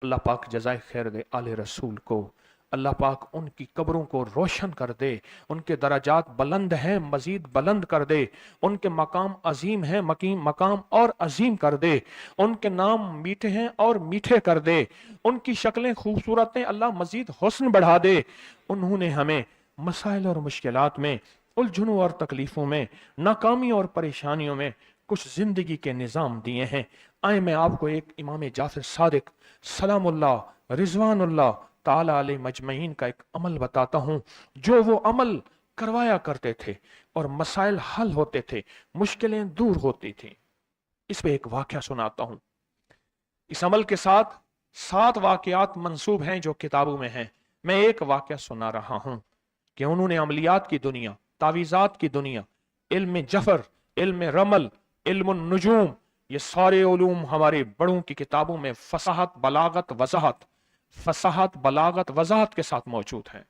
अल्लाह पाक जज़ाए खैर दे आले रसूल को। अल्लाह पाक उनकी कब्रों को रोशन कर दे, उनके दराजात बुलंद हैं मजीद बुलंद कर दे, उनके मकाम अजीम हैं मकाम और अजीम कर दे, उनके नाम मीठे हैं और मीठे कर दे, उनकी शक्लें खूबसूरत हैं, अल्लाह मजीद हुस्न बढ़ा दे। उन्होंने हमें मसाइल और मुश्किलात में, उलझनों और तकलीफों में, नाकामी और परेशानियों में कुछ जिंदगी के निज़ाम दिए हैं। आए मैं आपको एक इमाम जाफर सादिक सलामुल्लाह रिजवानुल्लाह ताला अलैहि मजमईन का एक अमल बताता हूं, जो वो अमल करवाया करते थे और मसाइल हल होते थे, मुश्किलें दूर होती थी। इस पे एक वाकया सुनाता हूं। इस अमल के साथ 7 वाकयात मंसूब हैं जो किताबों में हैं। मैं एक वाकया सुना रहा हूं कि उन्होंने अमलियात की दुनिया, तावीज़ात की दुनिया, इल्म जफर, इल्म रमल, इल्म नुजूम, ये सारे उलूम हमारे बड़ों की किताबों में फसाहत बलागत वजाहत के साथ मौजूद हैं।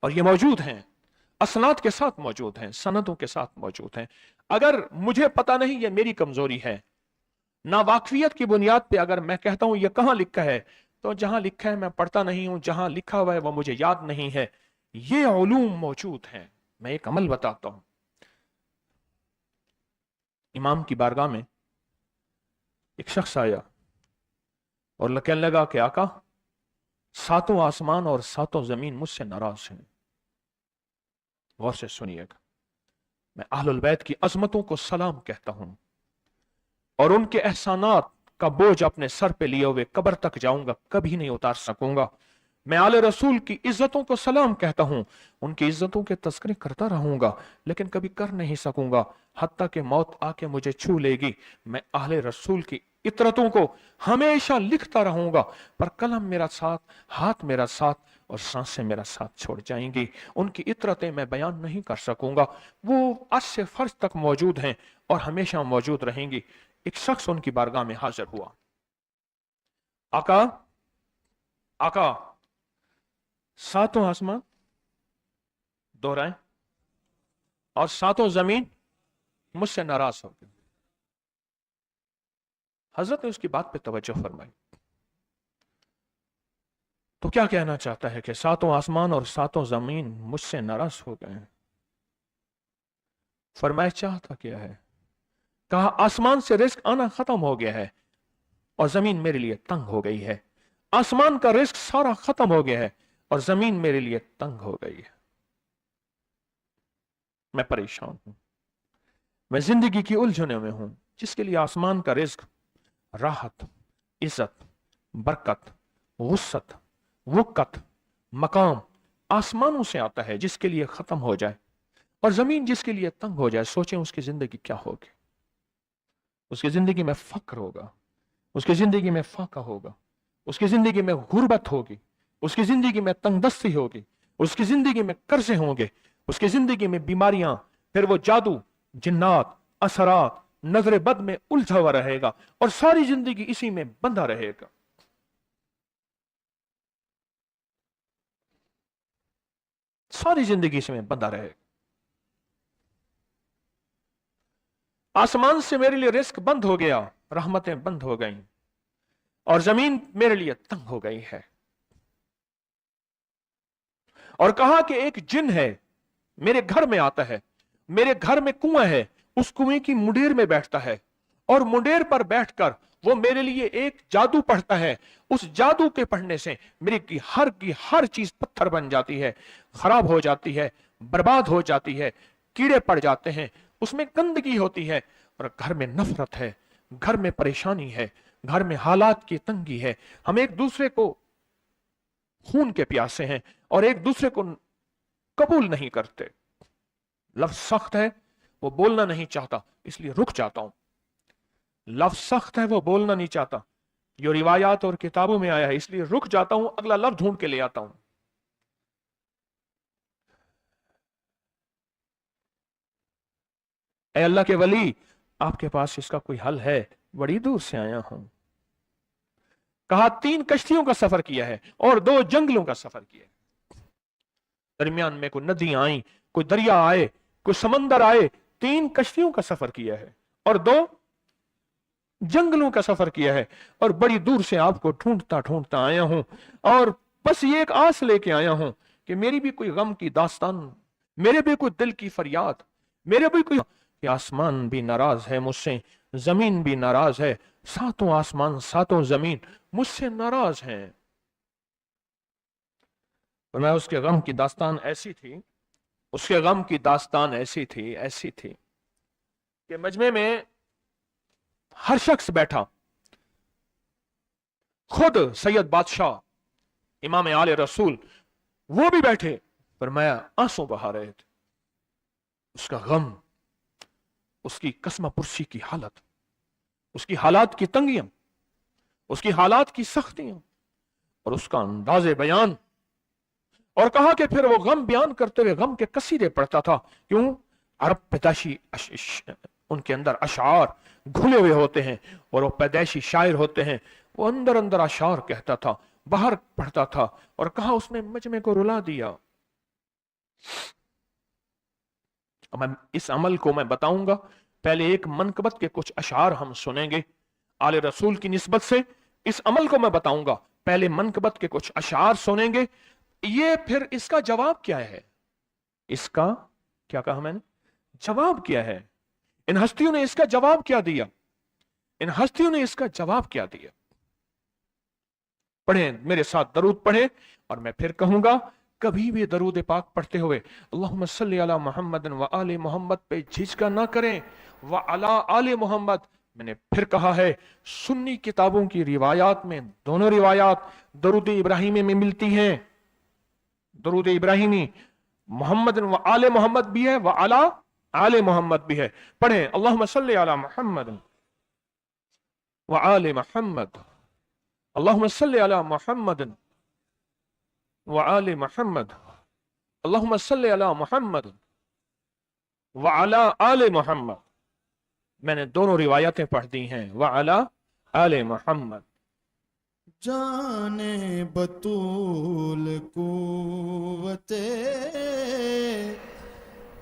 और ये मौजूद हैं, असनाद के साथ मौजूद हैं, सनदों के साथ मौजूद हैं। अगर मुझे पता नहीं, ये मेरी कमजोरी है, ना वाकफियत की बुनियाद पे अगर मैं कहता हूं ये कहां लिखा है, तो जहां लिखा है मैं पढ़ता नहीं हूं, जहां लिखा हुआ है वो मुझे याद नहीं है। ये उलूम मौजूद हैं। मैं एक अमल बताता हूं। इमाम की बारगाह में एक शख्स आया और कहने लगा कि आका, 7 आसमान और 7 जमीन मुझसे नाराज हैं। गौर से सुनिएगा, मैं अहलुल बैत की अजमतों को सलाम कहता हूं और उनके एहसानात का बोझ अपने सर पे लिए हुए कब्र तक जाऊंगा, कभी नहीं उतार सकूंगा। मैं आले रसूल की इज्जतों को सलाम कहता हूं, उनकी इज्जतों के तस्करे करता रहूंगा, लेकिन कभी कर नहीं सकूंगा, हत्ता कि मौत आके मुझे छू लेगी। मैं आले रसूल की इतरतों को हमेशा लिखता रहूंगा, पर कलम मेरा साथ, हाथ मेरा साथ और सांसें मेरा साथ छोड़ जाएंगी। उनकी इतरतें मैं बयान नहीं कर सकूंगा, वो अर्श से फर्श तक मौजूद हैं और हमेशा मौजूद रहेंगी। एक शख्स उनकी बारगाह में हाजिर हुआ। आका, आका, 7 आसमान दोहराए और 7 जमीन मुझसे नाराज हो गए। हजरत ने उसकी बात पे तवज्जो फरमाई। तो क्या कहना चाहता है कि 7 आसमान और 7 जमीन मुझसे नाराज हो गए? फरमाया चाहता क्या है? कहा आसमान से रिस्क आना खत्म हो गया है और जमीन मेरे लिए तंग हो गई है। आसमान का रिस्क सारा खत्म हो गया है और जमीन मेरे लिए तंग हो गई है। मैं परेशान हूं, मैं जिंदगी की उलझनों में हूं। जिसके लिए आसमान का रिस्क, राहत, इज्जत, बरकत, वुसत, वुक्कत, मकाम आसमानों से आता है, जिसके लिए खत्म हो जाए और जमीन जिसके लिए तंग हो जाए, सोचें उसकी जिंदगी क्या होगी। उसकी जिंदगी में फक्र होगा, उसकी जिंदगी में फाका होगा, उसकी जिंदगी में गुर्बत होगी, उसकी जिंदगी में तंगदस्ती होगी, उसकी जिंदगी में कर्जे होंगे, उसकी जिंदगी में बीमारियां, फिर वो जादू, जिन्नात, असरात, नजर बद में उलझा हुआ रहेगा और सारी जिंदगी इसी में बंधा रहेगा। सारी जिंदगी इसमें बंधा रहेगा। आसमान से मेरे लिए रिस्क बंद हो गया, रहमतें बंद हो गईं और जमीन मेरे लिए तंग हो गई है। और कहा कि एक जिन है, मेरे घर में आता है, मेरे घर में कुआं है, उस कुएं की मुंडेर में बैठता है और मुंडेर पर बैठकर वो मेरे लिए एक जादू पढ़ता है। उस जादू के पढ़ने से मेरी की हर चीज पत्थर बन जाती है, खराब हो जाती है, बर्बाद हो जाती है, कीड़े पड़ जाते हैं, उसमें गंदगी होती है और घर में नफरत है, घर में परेशानी है, घर में हालात की तंगी है। हम एक दूसरे को खून के प्यासे हैं और एक दूसरे को कबूल नहीं करते। लफ्ज सख्त है, वो बोलना नहीं चाहता, इसलिए रुक जाता हूं। लफ्ज सख्त है, वो बोलना नहीं चाहता, जो रिवायात और किताबों में आया है, इसलिए रुक जाता हूं, अगला लफ्ज ढूंढ के ले आता हूं। ऐ अल्लाह के वली, आपके पास इसका कोई हल है? बड़ी दूर से आया हूं। कहा 3 कश्तियों का सफर किया है और 2 जंगलों का सफर किया है। दरमियान में कोई नदियां आई, कोई दरिया आए, कोई समंदर आए। 3 कश्तियों का सफर किया है और 2 जंगलों का सफर किया है और बड़ी दूर से आपको ढूंढता ढूंढता आया हूं, और बस ये एक आस लेके आया हूं कि मेरी भी कोई गम की दास्तान, मेरे भी कोई दिल की फरियाद, मेरे भी कोई, कि आसमान भी नाराज है मुझसे, जमीन भी नाराज है, सातों आसमान सातों जमीन मुझसे नाराज हैं। और मैं उसके गम की दास्तान ऐसी थी, उसके गम की दास्तान ऐसी थी कि मजमे में हर शख्स बैठा, खुद सैयद बादशाह इमाम आले रसूल वो भी बैठे, पर मैं आंसू बहा रहे थे। उसका गम, उसकी कसम पुरसी की हालत, उसकी हालात की तंगियां, उसकी हालात की सख्तियां और उसका अंदाजे बयान। और कहा कि फिर वो गम बयान करते हुए गम के कसीदे पढ़ता था। क्यों? अरब पैदाशी उनके अंदर अशार घुले हुए होते हैं और वो पैदाइशी शायर होते हैं। वो अंदर अंदर अशार कहता था, बाहर पढ़ता था, और कहा उसने मजमे को रुला दिया। मैं इस अमल को मैं बताऊंगा, पहले एक मनकबत के कुछ अशार हम सुनेंगे आले रसूल की निस्बत से। इस अमल को मैं बताऊंगा, पहले मनकबत के कुछ अशार सुनेंगे। ये फिर इसका जवाब क्या है? इसका क्या कहा मैंने? जवाब क्या है? इन हस्तियों ने इसका जवाब क्या दिया? इन हस्तियों ने इसका जवाब क्या दिया? पढ़ें, मेरे साथ दरूद पढ़ें, और मैं फिर कहूंगा कभी भी दरूद पाक पढ़ते हुए अल्लाहुम्मा सल्ली अला मुहम्मद व आले मोहम्मद पे झिझका ना करें। व अला आले मोहम्मद, मैंने फिर कहा है, सुन्नी किताबों की रिवायात में दोनों रिवायात दरूद इब्राहिमी में मिलती हैं। दरूद इब्राहिमी मोहम्मद व आले मोहम्मद भी है, व अला आले मोहम्मद भी है। पढ़ें, अल्लाहुम्मा सल्ली अला मुहम्मद व आले मोहम्मद, अल्लाहुम्मा सल्ली अला मुहम्मद व आले मोहम्मद, अल्लाहुम्मा सल्ली अला मुहम्मद व अला आले मोहम्मद। मैंने दोनों रिवायतें पढ़ दी हैं, व अला आले मोहम्मद। जाने बतूल कुव्वते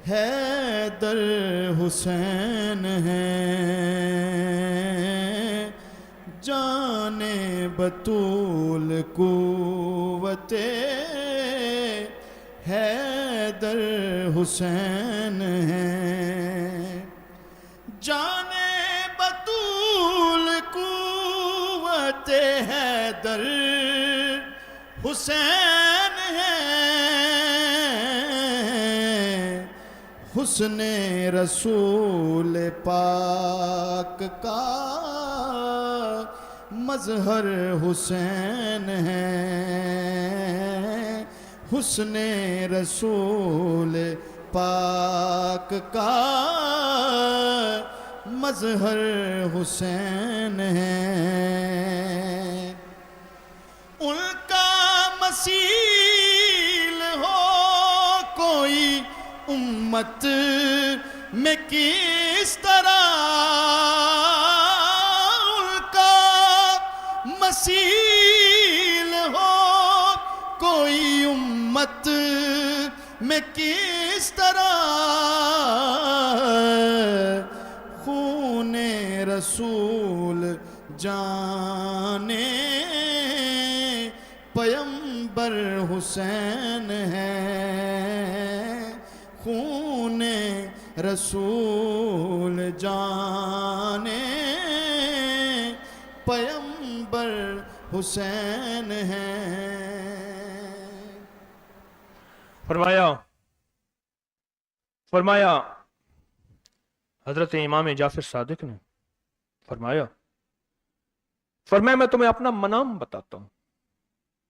हैदर हुसैन है, जाने बतूल कुव्वते हैदर हुसैन है, जाने बतूल कुव्वते हैदर हुसैन है, हुस्ने रसूल पाक का मजहर हुसैन है, हुस्ने रसूल पाक का मजहर हुसैन है। उनका मसील हो कोई उम्मत में किस तरह, उनका मसील हो कोई उम्मत में किस तरह, खूने रसूल जाने पैगंबर हुसैन है, खूने रसूल जाने पैगंबर हुसैन है। फरमाया हजरत इमाम जाफर सादिक ने फरमाया मैं तुम्हें अपना मनाम बताता हूं,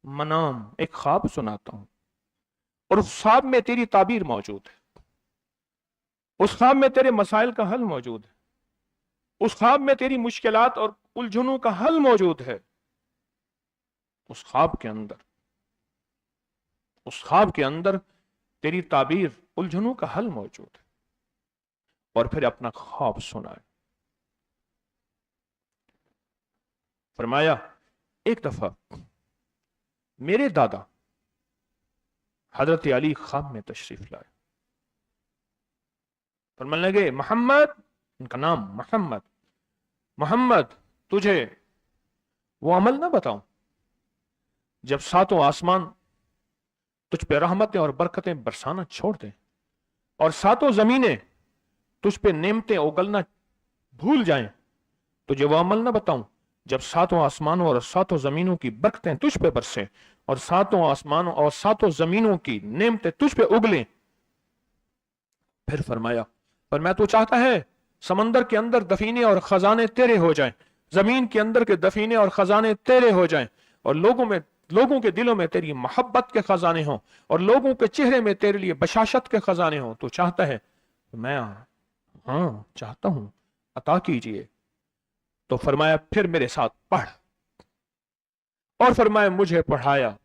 मनाम एक ख्वाब सुनाता हूं, और उस ख्वाब में तेरी ताबीर मौजूद है, उस ख्वाब में तेरे मसाइल का हल मौजूद है, उस ख्वाब में तेरी मुश्किलात और उलझनों का हल मौजूद है। उस ख्वाब के अंदर तेरी ताबीर, उलझनों का हल मौजूद है। और फिर अपना ख्वाब सुनाए। फरमाया एक दफा मेरे दादा हजरत अली ख्वाब में तशरीफ लाए। फरमाने लगे मोहम्मद, उनका नाम मोहम्मद, मोहम्मद तुझे वो अमल ना बताऊं जब सातों आसमान तुझ पे रहमतें और बरकतें बरसाना छोड़ दें और सातों जमीनें तुझ पे नेमतें उगलना भूल जाएं, तुझे वो अमल ना बताऊं जब सातों आसमानों और सातों जमीनों की बरकतें तुझ पे बरसे और सातों आसमानों और सातों जमीनों की नेमतें तुझ पे उगलें। फिर फरमाया, पर मैं तो चाहता है समंदर के अंदर दफीने और खजाने तेरे हो जाएं, जमीन के अंदर के दफीने और खजाने तेरे हो जाएं, और लोगों के दिलों में तेरी मोहब्बत के खजाने हों और लोगों के चेहरे में तेरे लिए बशाशत के खजाने हों। तो चाहता है? तो मैं हाँ चाहता हूं, अता कीजिए। तो फरमाया फिर मेरे साथ पढ़, और फरमाया मुझे पढ़ाया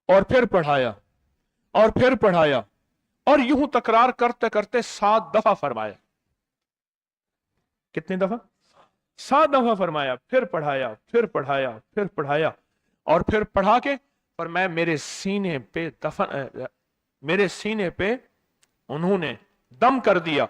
और फिर पढ़ाया और फिर पढ़ाया और यूं तकरार करते करते 7 दफा फरमाया। कितनी दफा? 7 दफा फरमाया, फिर पढ़ाया फिर पढ़ाया फिर पढ़ाया और फिर पढ़ा के फरमाया मेरे सीने पे उन्होंने दम कर दिया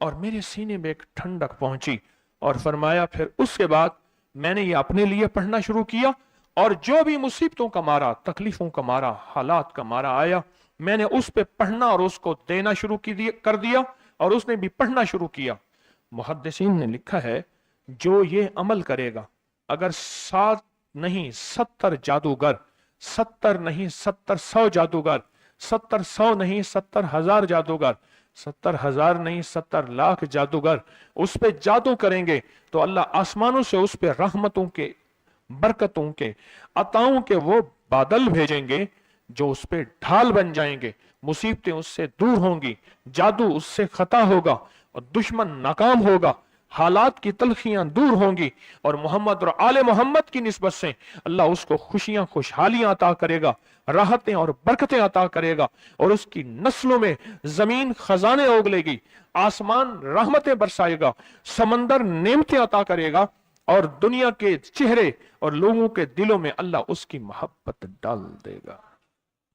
और मेरे सीने में एक ठंडक पहुंची। और फरमाया फिर उसके बाद मैंने ये अपने लिए पढ़ना शुरू किया और जो भी मुसीबतों का मारा, तकलीफों का मारा, हालात का मारा आया, मैंने उस पे पढ़ना और उसको देना शुरू कर दिया और उसने भी पढ़ना शुरू किया। मुहद्दिसीन ने लिखा है जो ये अमल करेगा, अगर 7 नहीं 70 जादूगर, 70 नहीं 70 जादूगर, 70 नहीं 70,000 जादूगर, 70,000 नहीं 70 लाख जादूगर उस पे जादू करेंगे तो अल्लाह आसमानों से उस पे रहमतों के, बरकतों के, अताओं के वो बादल भेजेंगे जो उस पे ढाल बन जाएंगे। मुसीबतें उससे दूर होंगी, जादू उससे खता होगा और दुश्मन नाकाम होगा, हालात की तलखियां दूर होंगी और मोहम्मद और आले मोहम्मद की निस्बत से अल्लाह उसको खुशियां, खुशहालियां अता करेगा, राहतें और बरकतें अता करेगा और उसकी नस्लों में जमीन खजाने उगलेगी, आसमान रहमतें बरसाएगा, समंदर नेमतें अता करेगा और दुनिया के चेहरे और लोगों के दिलों में अल्लाह उसकी मोहब्बत डाल देगा।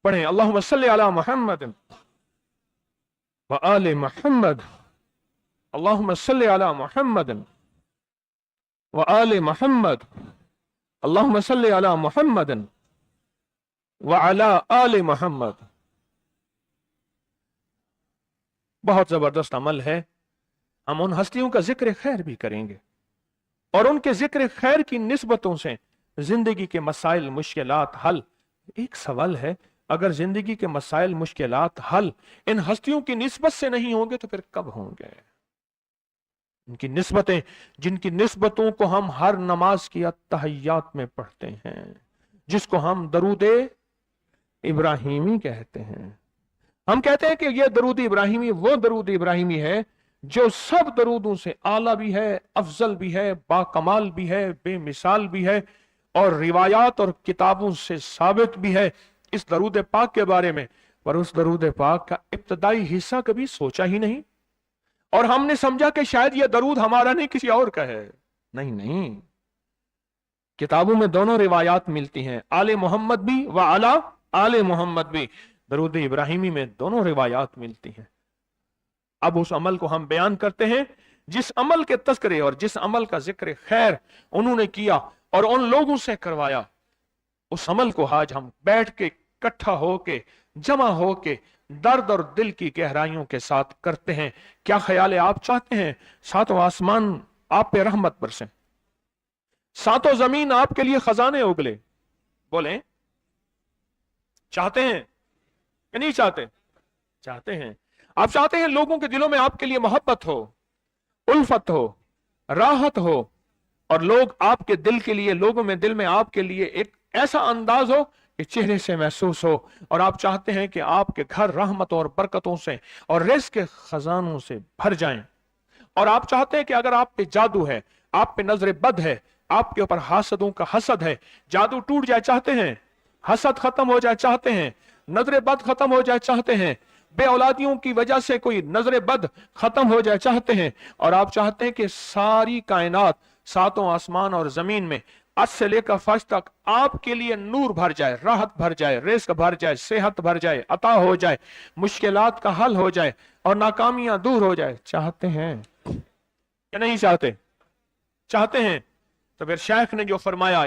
पढ़ें अल्लाहुम्मा सल्ली अला मुहम्मद व आले मुहम्मद, अल्लाहुम्मा सल्ली अला मुहम्मद व आले मुहम्मद, अल्लाहुम्मा सल्ली अला मुहम्मद व अला आले मुहम्मद। बहुत जबरदस्त अमल है। हम उन हस्तियों का जिक्र खैर भी करेंगे और उनके जिक्र खैर की निस्बतों से जिंदगी के मसाइल, मुश्किलात हल। एक सवाल है, अगर जिंदगी के मसाइल, मुश्किलात हल इन हस्तियों की निस्बत से नहीं होंगे तो फिर कब होंगे? इनकी निस्बतें, जिनकी निस्बतों को हम हर नमाज की अत्तहियात में पढ़ते हैं, जिसको हम दरूद इब्राहिमी कहते हैं। हम कहते हैं कि यह दरूद इब्राहिमी वो दरूद इब्राहिमी है जो सब दरूदों से आला भी है, अफजल भी है, बाकमाल भी है, बेमिसाल भी है और रिवायात और किताबों से साबित भी है इस दरूद पाक के बारे में। पर उस दरूद पाक का इब्तदाई हिस्सा कभी सोचा ही नहीं और हमने समझा कि शायद यह दरूद हमारा नहीं, किसी और का है। नहीं, किताबों में दोनों रिवायात मिलती हैं, आले मोहम्मद भी व अला आले मोहम्मद भी। दरूद इब्राहिमी में दोनों रिवायात मिलती हैं। अब उस अमल को हम बयान करते हैं जिस अमल के तस्करे और जिस अमल का जिक्र खैर उन्होंने किया और उन लोगों से करवाया, उस अमल को आज हम बैठ के इकट्ठा होके, जमा होके, दर्द और दिल की गहराइयों के साथ करते हैं। क्या ख्याल है? आप चाहते हैं सातों आसमान आप पे रहमत बरसे, सातों जमीन आपके लिए खजाने उगले? बोलें, चाहते हैं कि नहीं चाहते? चाहते हैं। आप चाहते हैं लोगों के दिलों में आपके लिए मोहब्बत हो, उल्फत हो, राहत हो और लोग आपके दिल के लिए, लोगों में दिल में आपके लिए एक ऐसा अंदाज हो कि चेहरे से महसूस हो। और आप चाहते हैं कि आपके घर रहमत और बरकतों से और रिज़्क़ के खजानों से भर जाएं। और आप चाहते हैं कि अगर आप पे जादू है, आप पे नजर बद है, आपके ऊपर हासदों का हसद है, जादू टूट जाए चाहते हैं, हसद खत्म हो जाए चाहते हैं, नजर बद खत्म हो जाए चाहते हैं, बे औलादियों की वजह से कोई नजर बद खत्म हो जाए चाहते हैं, और आप चाहते हैं कि सारी कायनात, सातों आसमान और जमीन में आज से लेकर फर्श तक आपके लिए नूर भर जाए, राहत भर जाए, रिज़्क़ भर जाए, सेहत भर जाए, अता हो जाए, मुश्किलात का हल हो जाए और नाकामियां दूर हो जाए। चाहते हैं या नहीं चाहते? चाहते हैं तो फिर शेख ने जो फरमाया,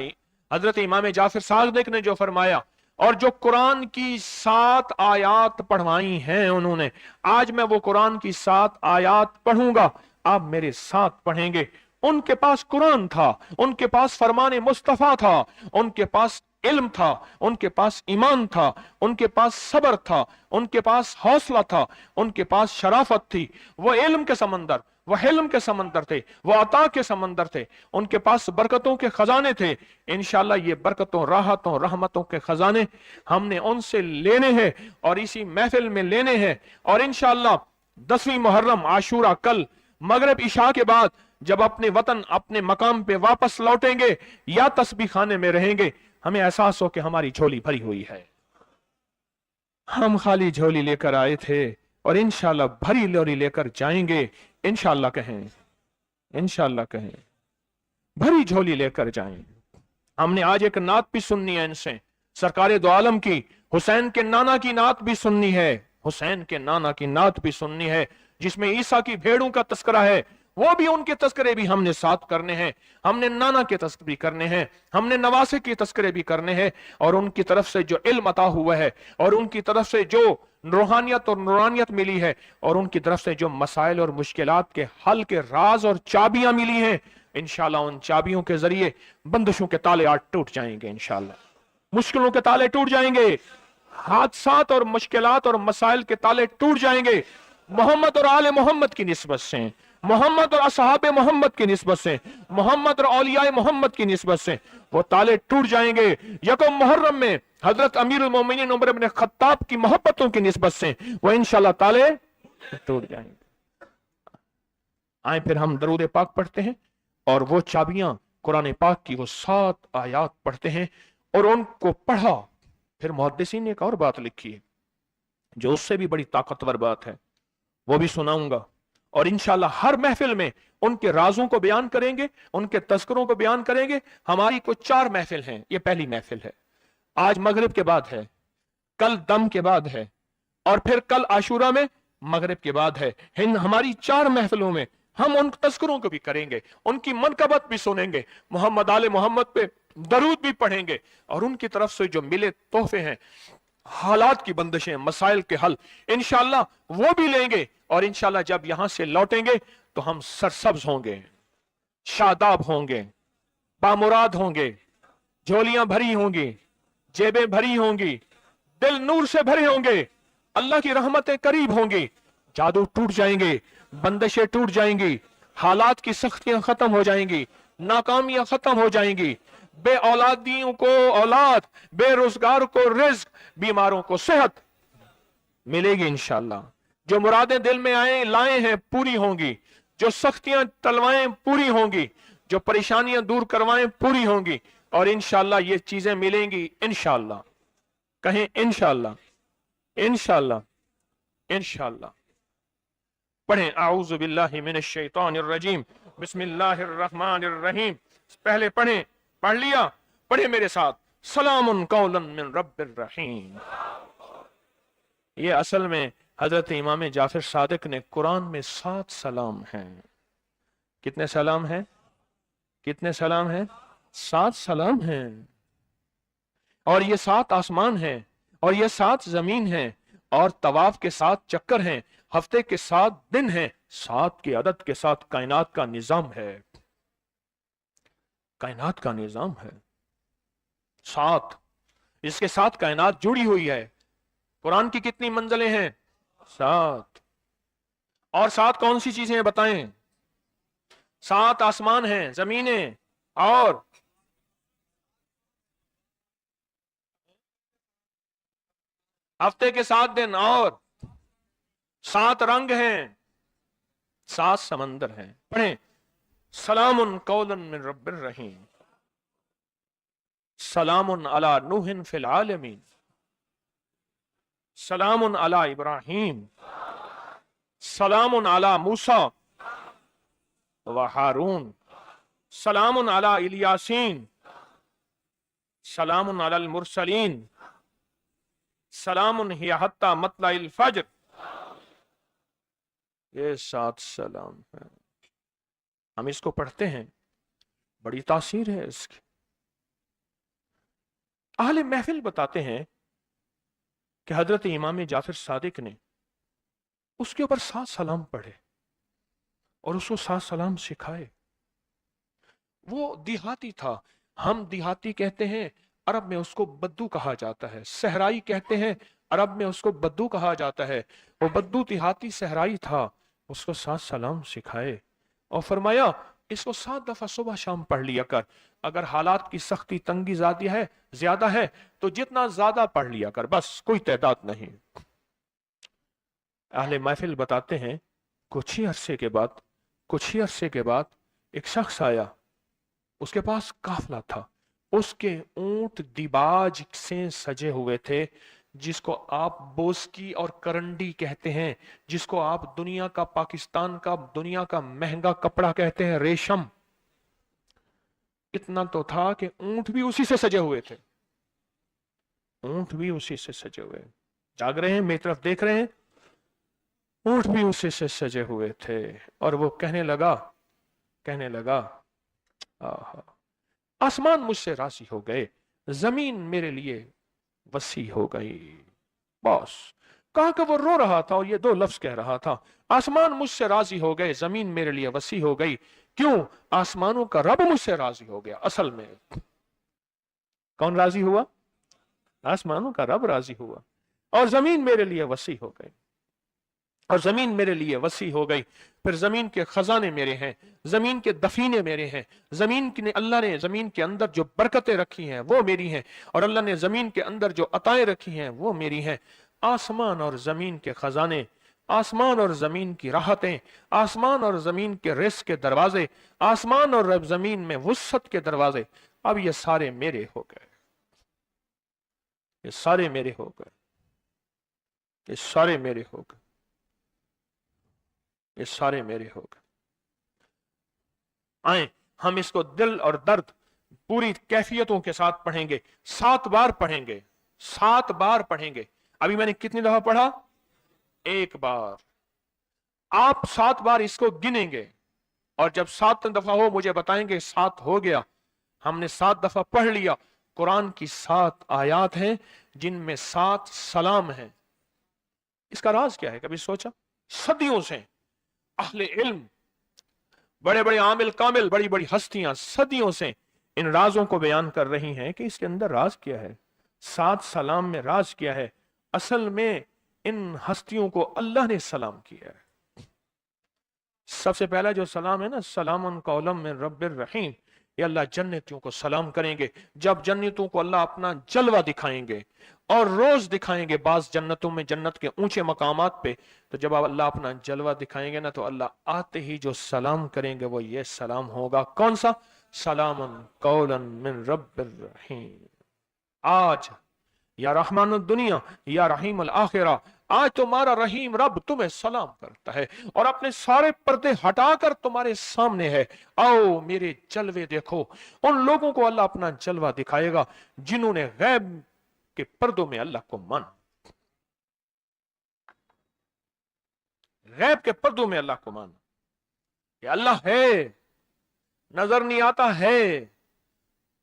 हजरत इमाम जाफर सादिक ने जो फरमाया, और जो कुरान की 7 आयात पढ़वाई हैं उन्होंने, आज मैं वो कुरान की 7 आयात पढ़ूंगा, आप मेरे साथ पढ़ेंगे। उनके पास कुरान था, उनके पास फरमान मुस्तफा था, उनके पास इल्म था, उनके पास ईमान था, उनके पास सब्र था, उनके पास हौसला था, उनके पास शराफत थी। वो इल्म के समंदर, वो हिल्म के समंदर थे, वो अता के समंदर थे, उनके पास बरकतों के खजाने थे। इंशाल्लाह ये बरकतों, राहतों, रहमतों के खजाने हमने उनसे लेने हैं और इसी महफिल में लेने हैं। और इंशाल्लाह 10वीं मुहर्रम आशूरा कल मगरिब इशा के बाद जब अपने वतन, अपने मकाम पे वापस लौटेंगे या तस्बीह खाने में रहेंगे, हमें एहसास हो कि हमारी झोली भरी हुई है। हम खाली झोली लेकर आए थे और इंशाल्लाह भरी लोरी लेकर जाएंगे। इंशाल्लाह कहें, इंशाल्लाह कहें, भरी झोली लेकर जाएंगे। हमने आज एक नात भी सुननी है इनसे, सरकारे दो आलम की, हुसैन के नाना की नात भी सुननी है, हुसैन के नाना की नात भी सुननी है, जिसमें ईसा की भेड़ों का तस्करा है। वो भी, उनके तस्करे भी हमने साथ करने हैं, हमने नाना के तस्करे भी करने हैं, हमने नवासे के तस्करे भी करने हैं, और उनकी तरफ से जो इल्म अता हुआ है, और उनकी तरफ से जो रूहानियत और नूरानियत मिली है, और उनकी तरफ से जो मसाइल और मुश्किलात के हल के राज और चाबियां मिली हैं, इंशाल्लाह उन चाबियों के जरिए बंदिशों के ताले आज टूट जाएंगे। इंशाल्लाह मुश्किलों के ताले टूट जाएंगे, हादसात और मुश्किलात और मसाइल के ताले टूट जाएंगे। मोहम्मद और आले मोहम्मद की निस्बत से, मोहम्मद और असहाबे मोहम्मद की निस्बत से, मोहम्मद और औलियाए मोहम्मद की निस्बत से वो ताले टूट जाएंगे। यकम मुहर्रम में हजरत अमीरुल मोमिनीन उमर इब्न खत्ताब की मोहब्बतों की निस्बत से वो इंशाल्लाह ताले टूट जाएंगे। आए फिर हम दरूद पाक पढ़ते हैं और वो चाबियां कुरान पाक की वो 7 आयात पढ़ते हैं और उनको पढ़ा। फिर मुहद्दिसीन ने एक और बात लिखी है जो उससे भी बड़ी ताकतवर बात है, वो भी सुनाऊंगा। और इंशाल्लाह हर महफिल में उनके राजों को बयान करेंगे, उनके तस्करों को बयान करेंगे। हमारी कुछ 4 महफिल हैं, ये पहली महफिल है, आज मगरिब के बाद है, कल दम के बाद है, और फिर कल आशूरा में मगरिब के बाद है। हमारी 4 महफिलों में हम उन तस्करों को भी करेंगे, उनकी मनकबत भी सुनेंगे, मोहम्मद आले मोहम्मद पे दरूद भी पढ़ेंगे, और उनकी तरफ से जो मिले तोहफे हैं, हालात की बंदिशें, मसाइल के हल, इंशाल्लाह वो भी लेंगे। और इंशाल्लाह जब यहां से लौटेंगे तो हम सरसब्ज होंगे, शादाब होंगे, बामुराद होंगे, झोलियां भरी होंगी, जेबें भरी होंगी, दिल नूर से भरे होंगे, अल्लाह की रहमतें करीब होंगी, जादू टूट जाएंगे, बंदिशें टूट जाएंगी, हालात की सख्तियां खत्म हो जाएंगी, नाकामियां खत्म हो जाएंगी, बे औलादियों को औलाद, बेरोजगार को रिज्क, बीमारों को सेहत मिलेगी इंशाल्लाह। जो मुरादें दिल में आए लाए हैं पूरी होंगी, जो सख्तियां टलवाएं पूरी होंगी, जो परेशानियां दूर करवाएं पूरी होंगी, और इंशाल्लाह ये चीजें मिलेंगी इंशाल्लाह। कहें इंशाल्लाह, इंशाल्लाह, इंशाल्लाह। पढ़ें आऊज़ु बिल्लाहि मिनश शैतानिर रजीम, बिस्मिल्लाहिर रहमानिर रहीम। पहले पढ़ें, पढ़ लिया, पढ़े मेरे साथ, सलामुन कौलन मिन रब्बिर रहीम। ये असल में हजरत इमाम जाफर सादिक ने कुरान में 7 सलाम हैं। कितने सलाम हैं? कितने सलाम हैं? 7 सलाम हैं। और ये 7 आसमान हैं, और ये 7 जमीन हैं, और तवाफ के 7 चक्कर हैं, हफ्ते के 7 दिन हैं, 7 के अदद के साथ कायनात का निजाम है, कायनात का निजाम है 7, इसके साथ कायनात जुड़ी हुई है। कुरान की कितनी मंजिलें हैं? 7। और 7 कौन सी चीजें हैं बताएं? 7 आसमान हैं, जमीनें, और हफ्ते के 7 दिन, और 7 रंग हैं, 7 समंदर हैं। पढ़ें, सलामुन कौलन मिन रब्बिर रहीम, सलामुन अला नूहिन फिल आलमीन, सलामुन अला इब्राहीम, सलामुन अला मूसा व हारून, सलामुन अला इलियासीन, सलामुन अला मुरसलीन, सलामुन हिया हत्ता मतलाइल फज्र। ये 7 सलाम है। हम इसको पढ़ते हैं बड़ी तासीर है इसकी। अहले महफिल बताते हैं कि हजरत इमाम जाफर सादिक ने उसके ऊपर 7 सलाम पढ़े और उसको 7 सलाम सिखाए। वो देहाती था, हम देहाती कहते हैं, अरब में उसको बद्दू कहा जाता है। सहराई कहते हैं, अरब में उसको बद्दू कहा जाता है। वो बद्दू देहाती सहराई था, उसको 7 सलाम सिखाए और फरमाया इसको 7 दफा सुबह शाम पढ़ लिया कर। अगर हालात की सख्ती तंगी ज्यादा है तो जितना ज्यादा पढ़ लिया कर, बस कोई तादाद नहीं। अहले महफिल बताते हैं कुछ ही अरसे के बाद एक शख्स आया, उसके पास काफला था, उसके ऊंट दिबाज से सजे हुए थे, जिसको आप बोस्की और करंडी कहते हैं, जिसको आप दुनिया का, पाकिस्तान का दुनिया का महंगा कपड़ा कहते हैं, रेशम। इतना तो था कि ऊंट भी उसी से सजे हुए थे, ऊंट भी उसी से सजे हुए। जाग रहे हैं, मेरी तरफ देख रहे हैं, ऊंट भी उसी से सजे हुए थे। और वो कहने लगा आहा, आसमान मुझसे राजी हो गए, जमीन मेरे लिए वसी हो गई। बस कहा कि वो रो रहा था और ये 2 लफ्ज कह रहा था, आसमान मुझसे राजी हो गए, जमीन मेरे लिए वसी हो गई। क्यों? आसमानों का रब मुझसे राजी हो गया। असल में कौन राजी हुआ? आसमानों का रब राजी हुआ और जमीन मेरे लिए वसी हो गई, और जमीन मेरे लिए वसी हो गई। फिर जमीन के खजाने मेरे हैं, जमीन के दफीने मेरे हैं, अल्लाह ने जमीन के अंदर जो बरकतें रखी हैं वो मेरी हैं, और अल्लाह ने जमीन के अंदर जो अताएं रखी हैं वो मेरी हैं। आसमान और जमीन के खजाने, आसमान और जमीन की राहतें, आसमान और जमीन के रिस्क के दरवाजे, आसमान और जमीन में वुसअत के दरवाजे, अब ये सारे मेरे हो गए, ये सारे मेरे हो गए, ये सारे मेरे हो गए, ये सारे मेरे हो गए। आए हम इसको दिल और दर्द पूरी कैफियतों के साथ पढ़ेंगे। 7 बार पढ़ेंगे, 7 बार पढ़ेंगे। अभी मैंने कितनी दफा पढ़ा? 1 बार। आप 7 बार इसको गिनेंगे और जब 7 दफा हो मुझे बताएंगे 7 हो गया। हमने 7 दफा पढ़ लिया। कुरान की 7 आयात हैं जिनमें 7 सलाम हैं। इसका राज क्या है, कभी सोचा? सदियों से अहले इल्म, बड़े बड़े आमिल कामिल, बड़ी बड़ी हस्तियां सदियों से इन राजों को बयान कर रही हैं कि इसके अंदर राज क्या है, 7 सलाम में राज क्या है। असल में इन हस्तियों को अल्लाह ने सलाम किया है। सबसे पहला जो सलाम है ना, सलामुन कौलम मिन रब्बिर रहीम, ये अल्लाह जन्नतियों को सलाम करेंगे। जब जन्नतियों को अल्लाह अपना जलवा दिखाएंगे, और रोज दिखाएंगे, बाज जन्नतों में जन्नत के ऊंचे मकामात पे, तो जब अल्लाह अपना जलवा दिखाएंगे ना, तो अल्लाह आते ही जो सलाम करेंगे वो ये सलाम होगा। कौन सा? सलामुन कौलन मिन रब्बिर रहीम। आज या रहमान दुनिया या रहीम अल आखिरा, आज तुम्हारा रहीम रब तुम्हें सलाम करता है और अपने सारे पर्दे हटाकर तुम्हारे सामने है। आओ मेरे जलवे देखो। उन लोगों को अल्लाह अपना जलवा दिखाएगा जिन्होंने गैब के पर्दों में अल्लाह को माना, गैब के पर्दों में अल्लाह को माना कि अल्लाह है, नजर नहीं आता है,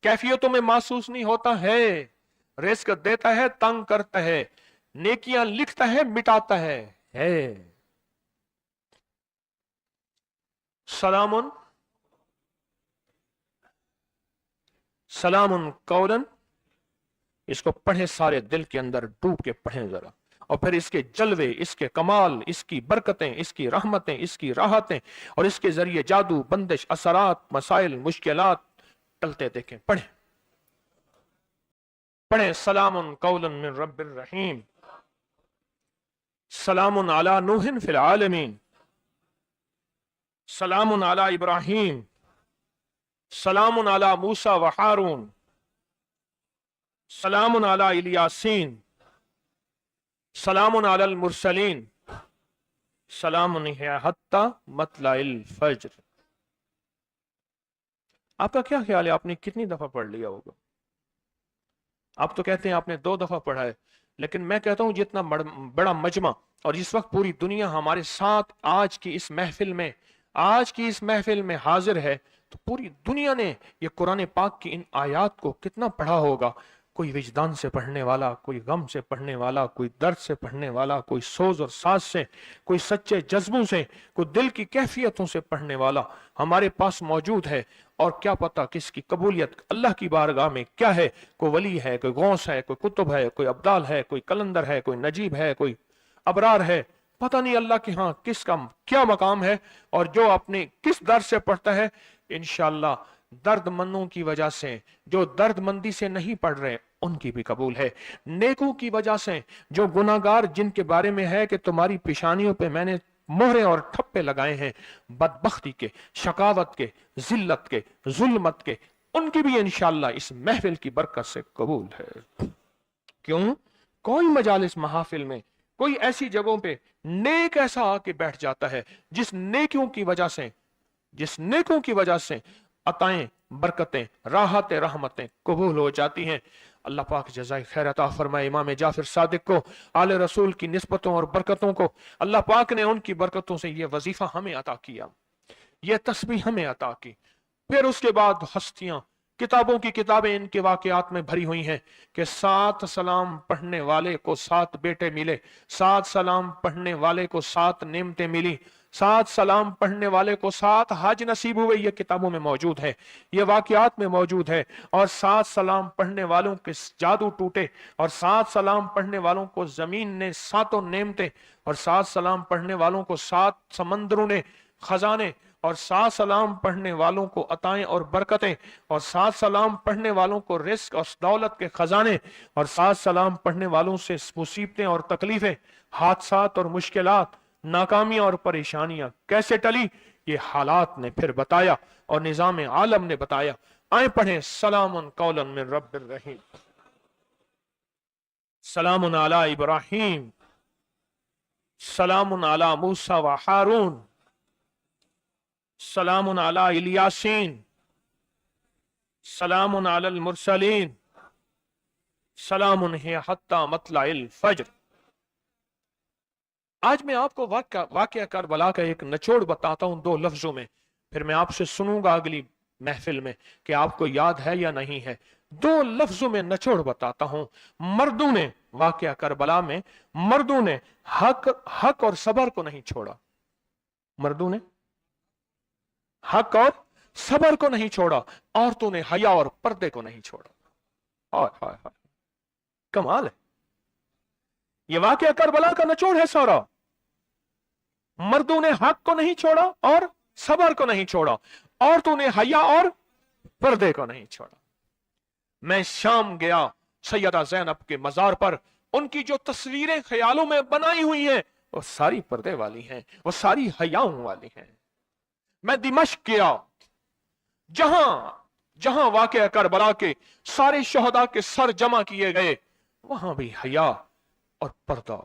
कैफियतों में महसूस नहीं होता है, रिस्क देता है, तंग करता है, नेकियां लिखता है, मिटाता है। सलामुन सलामुन कौलन, इसको पढ़े, सारे दिल के अंदर डूब के पढ़ें जरा, और फिर इसके जलवे, इसके कमाल, इसकी बरकतें, इसकी रहमतें, इसकी राहतें, और इसके जरिए जादू, बंदिश, असरात, मसाइल, मुश्किलात टलते देखें। पढ़ें पढ़ें। सलामुन कौलन मिन रब्बिर रहीम, सलामुन अला नूहिन फिल आलमीन, सलामुन अला इब्राहीम, सलामुन अला मूसा व हारून, सलामुन अला इलियासीन, सलामुन अलल मुरसलीन, सलामुन हिया हत्ता मतलाइल फज्र। आपका क्या ख्याल है, आपने कितनी दफा पढ़ लिया होगा? आप तो कहते हैं आपने 2 दफा पढ़ा है, लेकिन मैं कहता हूं जितना बड़ा मजमा, और इस वक्त पूरी दुनिया हमारे साथ आज की इस महफिल में हाजिर है, तो पूरी दुनिया ने ये कुरान पाक की इन आयात को कितना पढ़ा होगा। कोई विजदान से पढ़ने वाला, कोई गम से पढ़ने वाला, कोई दर्द से पढ़ने वाला, कोई सोज और साज से, कोई सच्चे जज्बों से, कोई दिल की कैफियतों से पढ़ने वाला हमारे पास मौजूद है। और क्या पता किसकी कबूलियत अल्लाह की बारगाह में क्या है। कोई वली है, कोई गौस है, कोई कुतुब है, कोई अब्दाल है, कोई कलंदर है, कोई नजीब है, कोई अबरार है। पता नहीं अल्लाह के यहाँ किसका क्या मकाम है। और जो अपने किस दर्द से पढ़ता है, इंशाअल्लाह दर्दमंदों की वजह से, जो दर्दमंदी से नहीं पढ़ रहे उनकी भी कबूल है। नेकों की वजह से, जो गुनाहगार जिनके बारे में है कि तुम्हारी पेशानियों पे मैंने मोहरे और ठप्पे लगाए हैं, बदबख्ती के, शकावत के, जिल्लत के, जुल्मत के, उनकी भी इंशाअल्लाह इस महफिल की बरकत से कबूल है। क्यों? कोई मजालिस महफिल में, कोई ऐसी जगहों पे नेक ऐसा आके बैठ जाता है जिस नेकियों की वजह से अताएं, बरकतें, राहतें, रहमतें कबूल हो जाती हैं। अल्लाह पाक जज़ाए खैर अता फरमाए। इमाम जाफर सादिक को, आले रसूल की निस्बतों और बरकतों को अल्लाह पाक ने उनकी बरकतों से ये वजीफा हमें अता किया, ये तस्बीह हमें अता की। फिर उसके बाद हस्तियां, किताबों की किताबें इनके वाकयात में भरी हुई हैं कि 7 सलाम पढ़ने वाले को 7 बेटे मिले, 7 सलाम पढ़ने वाले को 7 नेमतें मिली, 7 सलाम पढ़ने वाले को 7 हज नसीब हुए। ये किताबों में मौजूद है, ये वाकयात में मौजूद है। और 7 सलाम पढ़ने वालों के जादू टूटे, और 7 सलाम पढ़ने वालों को जमीन ने 7 नेमतें, और 7 सलाम पढ़ने वालों को 7 समंदरों ने खजाने, और 7 सलाम पढ़ने वालों को अताएं और बरकतें, और 7 सलाम पढ़ने वालों को रिस्क और दौलत के खजाने, और 7 सलाम पढ़ने वालों से मुसीबतें और तकलीफें, हादसात और मुश्किलात, नाकामियां और परेशानियां कैसे टली, ये हालात ने फिर बताया और निजाम आलम ने बताया। आए पढ़ें, सलामुन कौलन मिन रब्बिर रहीम, सलामुन अला इब्राहीम, सलामुन अला मूसा व हारून, सलामुन अला इलियासीन, सलामुन अलल मुरसलीन, सलामुन हिय हत्ता मतलाइल फज्र। आज मैं आपको वाकया करबला का एक निचोड़ बताता हूं 2 लफ्जों में, फिर मैं आपसे सुनूंगा अगली महफिल में कि आपको याद है या नहीं है। 2 लफ्जों में निचोड़ बताता हूं। मर्दों ने, वाकया करबला में मर्दों ने हक और सबर को नहीं छोड़ा। मर्दों ने हक और सबर को नहीं छोड़ा, औरतों ने हया और पर्दे को नहीं छोड़ा। हाय हाय हाय, कमाल है। यह वाकया करबला का निचोड़ है सारा। मर्दों ने हक को नहीं छोड़ा और सबर को नहीं छोड़ा, औरतों ने हया और पर्दे को नहीं छोड़ा। मैं शाम गया सैयदा ज़ैनब के मजार पर, उनकी जो तस्वीरें ख्यालों में बनाई हुई हैं वो सारी पर्दे वाली हैं, वो सारी हयाओं वाली हैं। मैं दिमश्क गया, जहां वाकया करबला के सारे शहदा के सर जमा किए गए, वहां भी हया और पर्दा।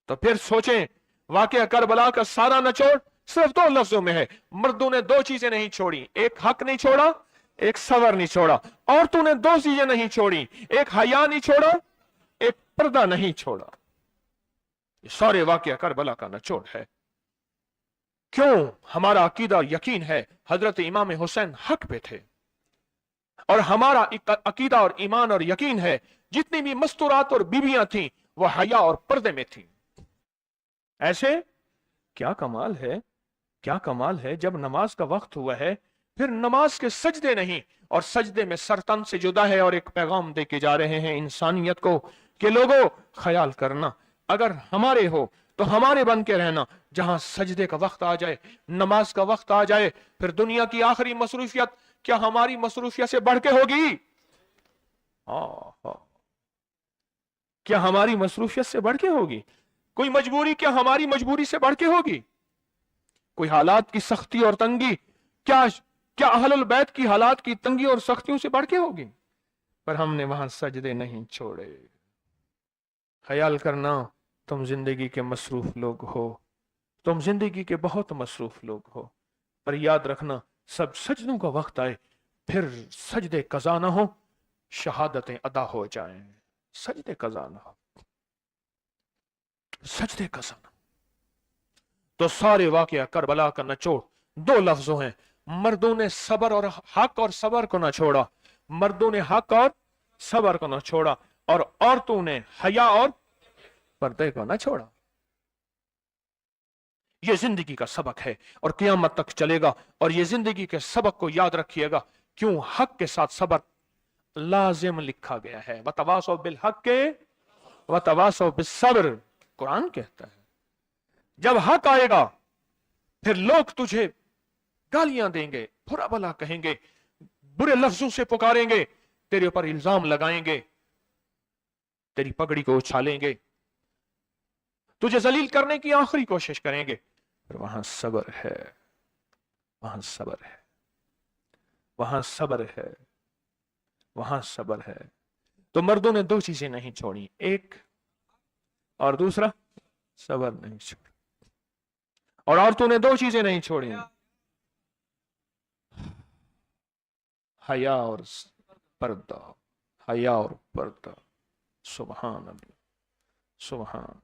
तो फिर सोचें, वाकया करबला का सारा निचोड़ सिर्फ 2 लफ्जों में है। मर्दों ने 2 चीजें नहीं छोड़ी, एक हक नहीं छोड़ा, एक सबर नहीं छोड़ा। औरतों ने 2 चीजें नहीं छोड़ी, एक हया नहीं छोड़ा, एक पर्दा नहीं छोड़ा। ये सारे वाकया करबला का निचोड़ है। क्यों? हमारा अकीदा और यकीन है हजरत इमाम हुसैन हक पे थे, और हमारा अकीदा और ईमान और यकीन है जितनी भी मस्तूरात और बीबियां थी वो हया और पर्दे में थी। ऐसे क्या कमाल है, क्या कमाल है। जब नमाज का वक्त हुआ है, फिर नमाज के सजदे नहीं, और सजदे में सर तन से जुदा है, और एक पैगाम दे के जा रहे हैं इंसानियत को कि लोगों ख्याल करना, अगर हमारे हो तो हमारे बन के रहना। जहां सजदे का वक्त आ जाए, नमाज का वक्त आ जाए, फिर दुनिया की आखिरी मसरूफियत क्या हमारी मसरूफियत से बढ़ के होगी? क्या हमारी मसरूफियत से बढ़ के होगी? कोई मजबूरी क्या हमारी मजबूरी से बढ़ के होगी? कोई हालात की सख्ती और तंगी क्या अहलुल बैत की हालात की तंगी और सख्तियों से बढ़ के होगी? पर हमने वहां सजदे नहीं छोड़े। ख्याल करना, तुम जिंदगी के मसरूफ लोग हो, तुम जिंदगी के बहुत मसरूफ लोग हो, पर याद रखना सब सजदों का वक्त आए, फिर सजदे कज़ा ना हो, शहादतें अदा हो जाएं। सजदे कज़ा ना हो, सजदे कज़ा ना। तो सारे वाकया करबला का निचोड़ 2 लफ्जों हैं, मर्दों ने सबर और हक और सबर को ना छोड़ा, मर्दों ने हक और सबर को ना छोड़ा, और औरतों ने हया और पर्दे को ना छोड़ा। यह जिंदगी का सबक है और क़यामत तक चलेगा। और यह जिंदगी के सबक को याद रखिएगा, क्यों हक के साथ सबर लाजिम लिखा गया है। वतवासौ बिल हक के वतवासौ बिस सब्र, कुरान कहता है। जब हक आएगा फिर लोग तुझे गालियां देंगे, बुरा भला कहेंगे, बुरे लफ्जों से पुकारेंगे, तेरे ऊपर इल्जाम लगाएंगे, तेरी पगड़ी को उछालेंगे, तुझे जलील करने की आखिरी कोशिश करेंगे। फिर वहां सब्र है, वहां सब्र है, वहां सब्र है, वहां सब्र है। तो मर्दों ने दो चीजें नहीं छोड़ी, एक और दूसरा सब्र नहीं छोड़ा। और औरतों ने दो चीजें नहीं छोड़ी, हया और पर्दा, हया और पर्दा। सुभान अल्लाह, सुभान।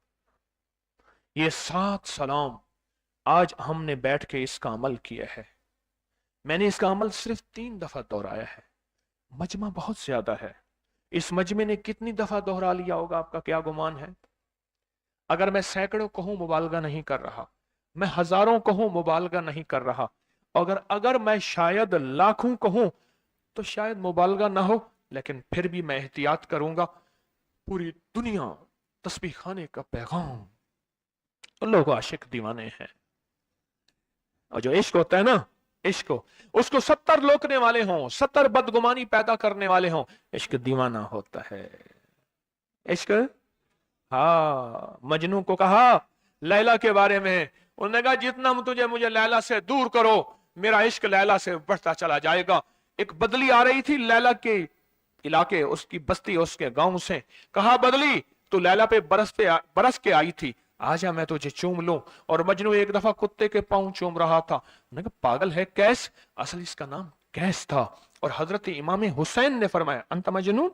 ये 7 सलाम आज हमने बैठ के इसका अमल किया है। मैंने इसका अमल सिर्फ 3 दफा दोहराया है, मजमा बहुत ज्यादा है। इस मजमे ने कितनी दफा दोहरा लिया होगा, आपका क्या गुमान है? अगर मैं सैकड़ों कहूं मुबालगा नहीं कर रहा, मैं हजारों कहूं मुबालगा नहीं कर रहा, अगर मैं शायद लाखों कहूं तो शायद मुबालगा ना हो, लेकिन फिर भी मैं एहतियात करूंगा। पूरी दुनिया तस्बीह खाने का पैगाम, लोग आशिक दीवाने हैं। और जो इश्क होता है ना, इश्क उसको 70 लोकने वाले हों, 70 बदगुमानी पैदा करने वाले हों, इश्क दीवाना होता है। इश्क, हाँ, मजनू को कहा लैला के बारे में, उन्होंने कहा जितना मुझे लैला से दूर करो, मेरा इश्क लैला से बढ़ता चला जाएगा। एक बदली आ रही थी लैला के इलाके, उसकी बस्ती, उसके गांव से। कहा बदली, तू लैला पे बरस के आई थी, आजा मैं तुझे चूम लूं। और मजनू एक दफा कुत्ते के पांव चूम रहा था। उन्होंने कहा पागल है कैस, असल इसका नाम कैस था। और हजरत इमाम हुसैन ने फरमाया अंत मजनून।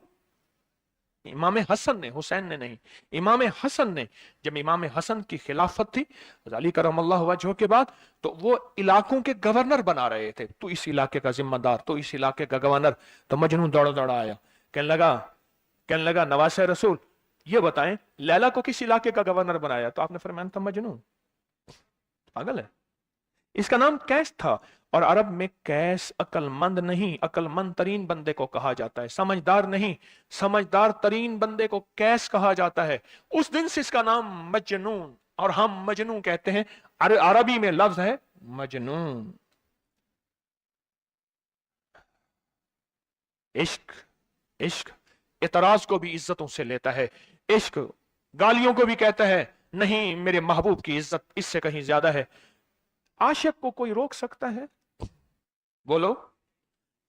इमाम हसन ने, हुसैन ने नहीं, इमाम हसन ने, जब इमाम हसन की खिलाफत थी अली करमल्लाहु वजहू के बाद, तो वो इलाकों के गवर्नर बना रहे थे। तू इस इलाके का जिम्मेदार, तू इस इलाके का गवर्नर। तो मजनू दौड़ा आया, कहने लगा नवासे रसूल ये बताएं लैला को किस इलाके का गवर्नर बनाया? तो आपने फरमाया था मजनू, पागल है, इसका नाम कैस था। और अरब में कैस अक्लमंद नहीं, अक्लमंद तरीन बंदे को कहा जाता है, समझदार नहीं, समझदार तरीन बंदे को कैस कहा जाता है। उस दिन से इसका नाम मजनून, और हम मजनू कहते हैं, अरबी में लफ्ज है मजनून। इश्क, इश्क इतराज को भी इज्जतों से लेता है, इश्क गालियों को भी कहता है नहीं, मेरे महबूब की इज्जत इससे कहीं ज्यादा है। आशिक को कोई रोक सकता है? बोलो,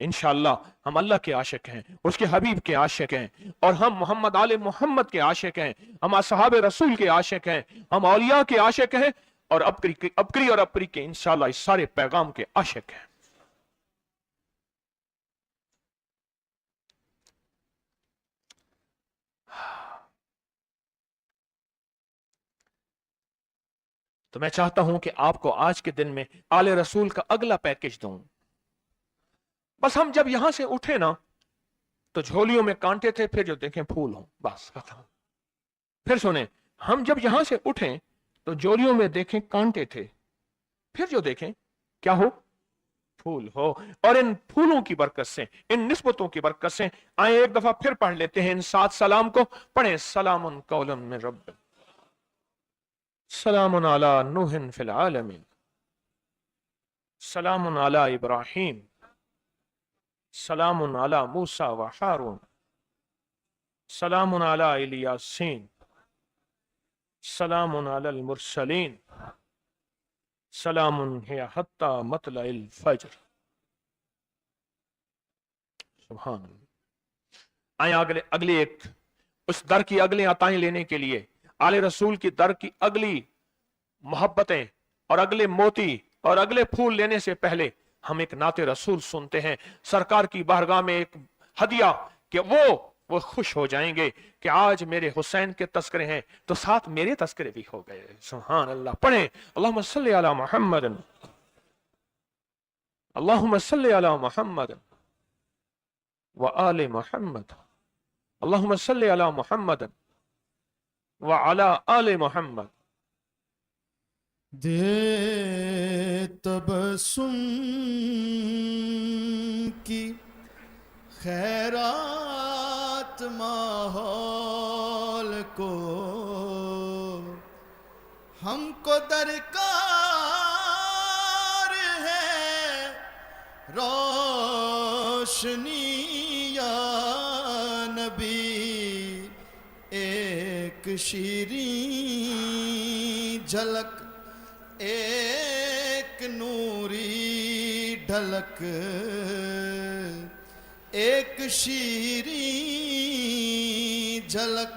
इंशाअल्लाह हम अल्लाह के आशिक हैं, उसके हबीब के आशिक हैं, और हम मोहम्मद आले मोहम्मद के आशिक हैं, हम असहाबे रसूल के आशिक हैं, हम औलिया के आशिक हैं, और अबकरी और अपरी के इंशाअल्लाह इस सारे पैगाम के आशिक हैं। तो मैं चाहता हूं कि आपको आज के दिन में आले रसूल का अगला पैकेज दूं। बस हम जब यहां से उठे ना, तो झोलियों में कांटे थे, फिर जो देखें फूल हो, बस खत्म। फिर सुने, हम जब यहां से उठे तो झोलियों में देखें कांटे थे, फिर जो देखें क्या हो, फूल हो। और इन फूलों की बरकत से, इन निस्बतों की बरकत से, आए एक दफा फिर पढ़ लेते हैं इन 7 सलाम को। पढ़े सलामुन कौलन मिन रब्ब, सलामुन अला नूहिन फिल आलमीन, सलामुन अला इब्राहीम, सलामुन अला मूसा व हारून, सलामुन अला इलियासीन, सलामुन अलल मुरसलीन, सलामुन हिया हत्ता मतलइल फज्र। सुभान अल्लाह। आए अगले एक उस दर की अगले अताएं लेने के लिए, आले रसूल की दर की अगली मोहब्बतें और अगले मोती और अगले फूल लेने से पहले हम एक नाते रसूल सुनते हैं सरकार की बारगाह में, एक हदिया कि वो खुश हो जाएंगे कि आज मेरे हुसैन के तस्करे हैं तो साथ मेरे तस्करे भी हो गए। सुभान अल्लाह। पढ़े अल्लाहुम्मा सल्ली अला मुहम्मद اللہم صلی علی محمد وآل محمد، اللہم صلی علی محمد وعلی آل محمد۔ دے تبسم کی خیرات ماحول کو، ہم کو درکار ہے روشنی یا نبی، ایک شیریں جھلک، ایک نوری ڈھلک، ایک شیریں جھلک،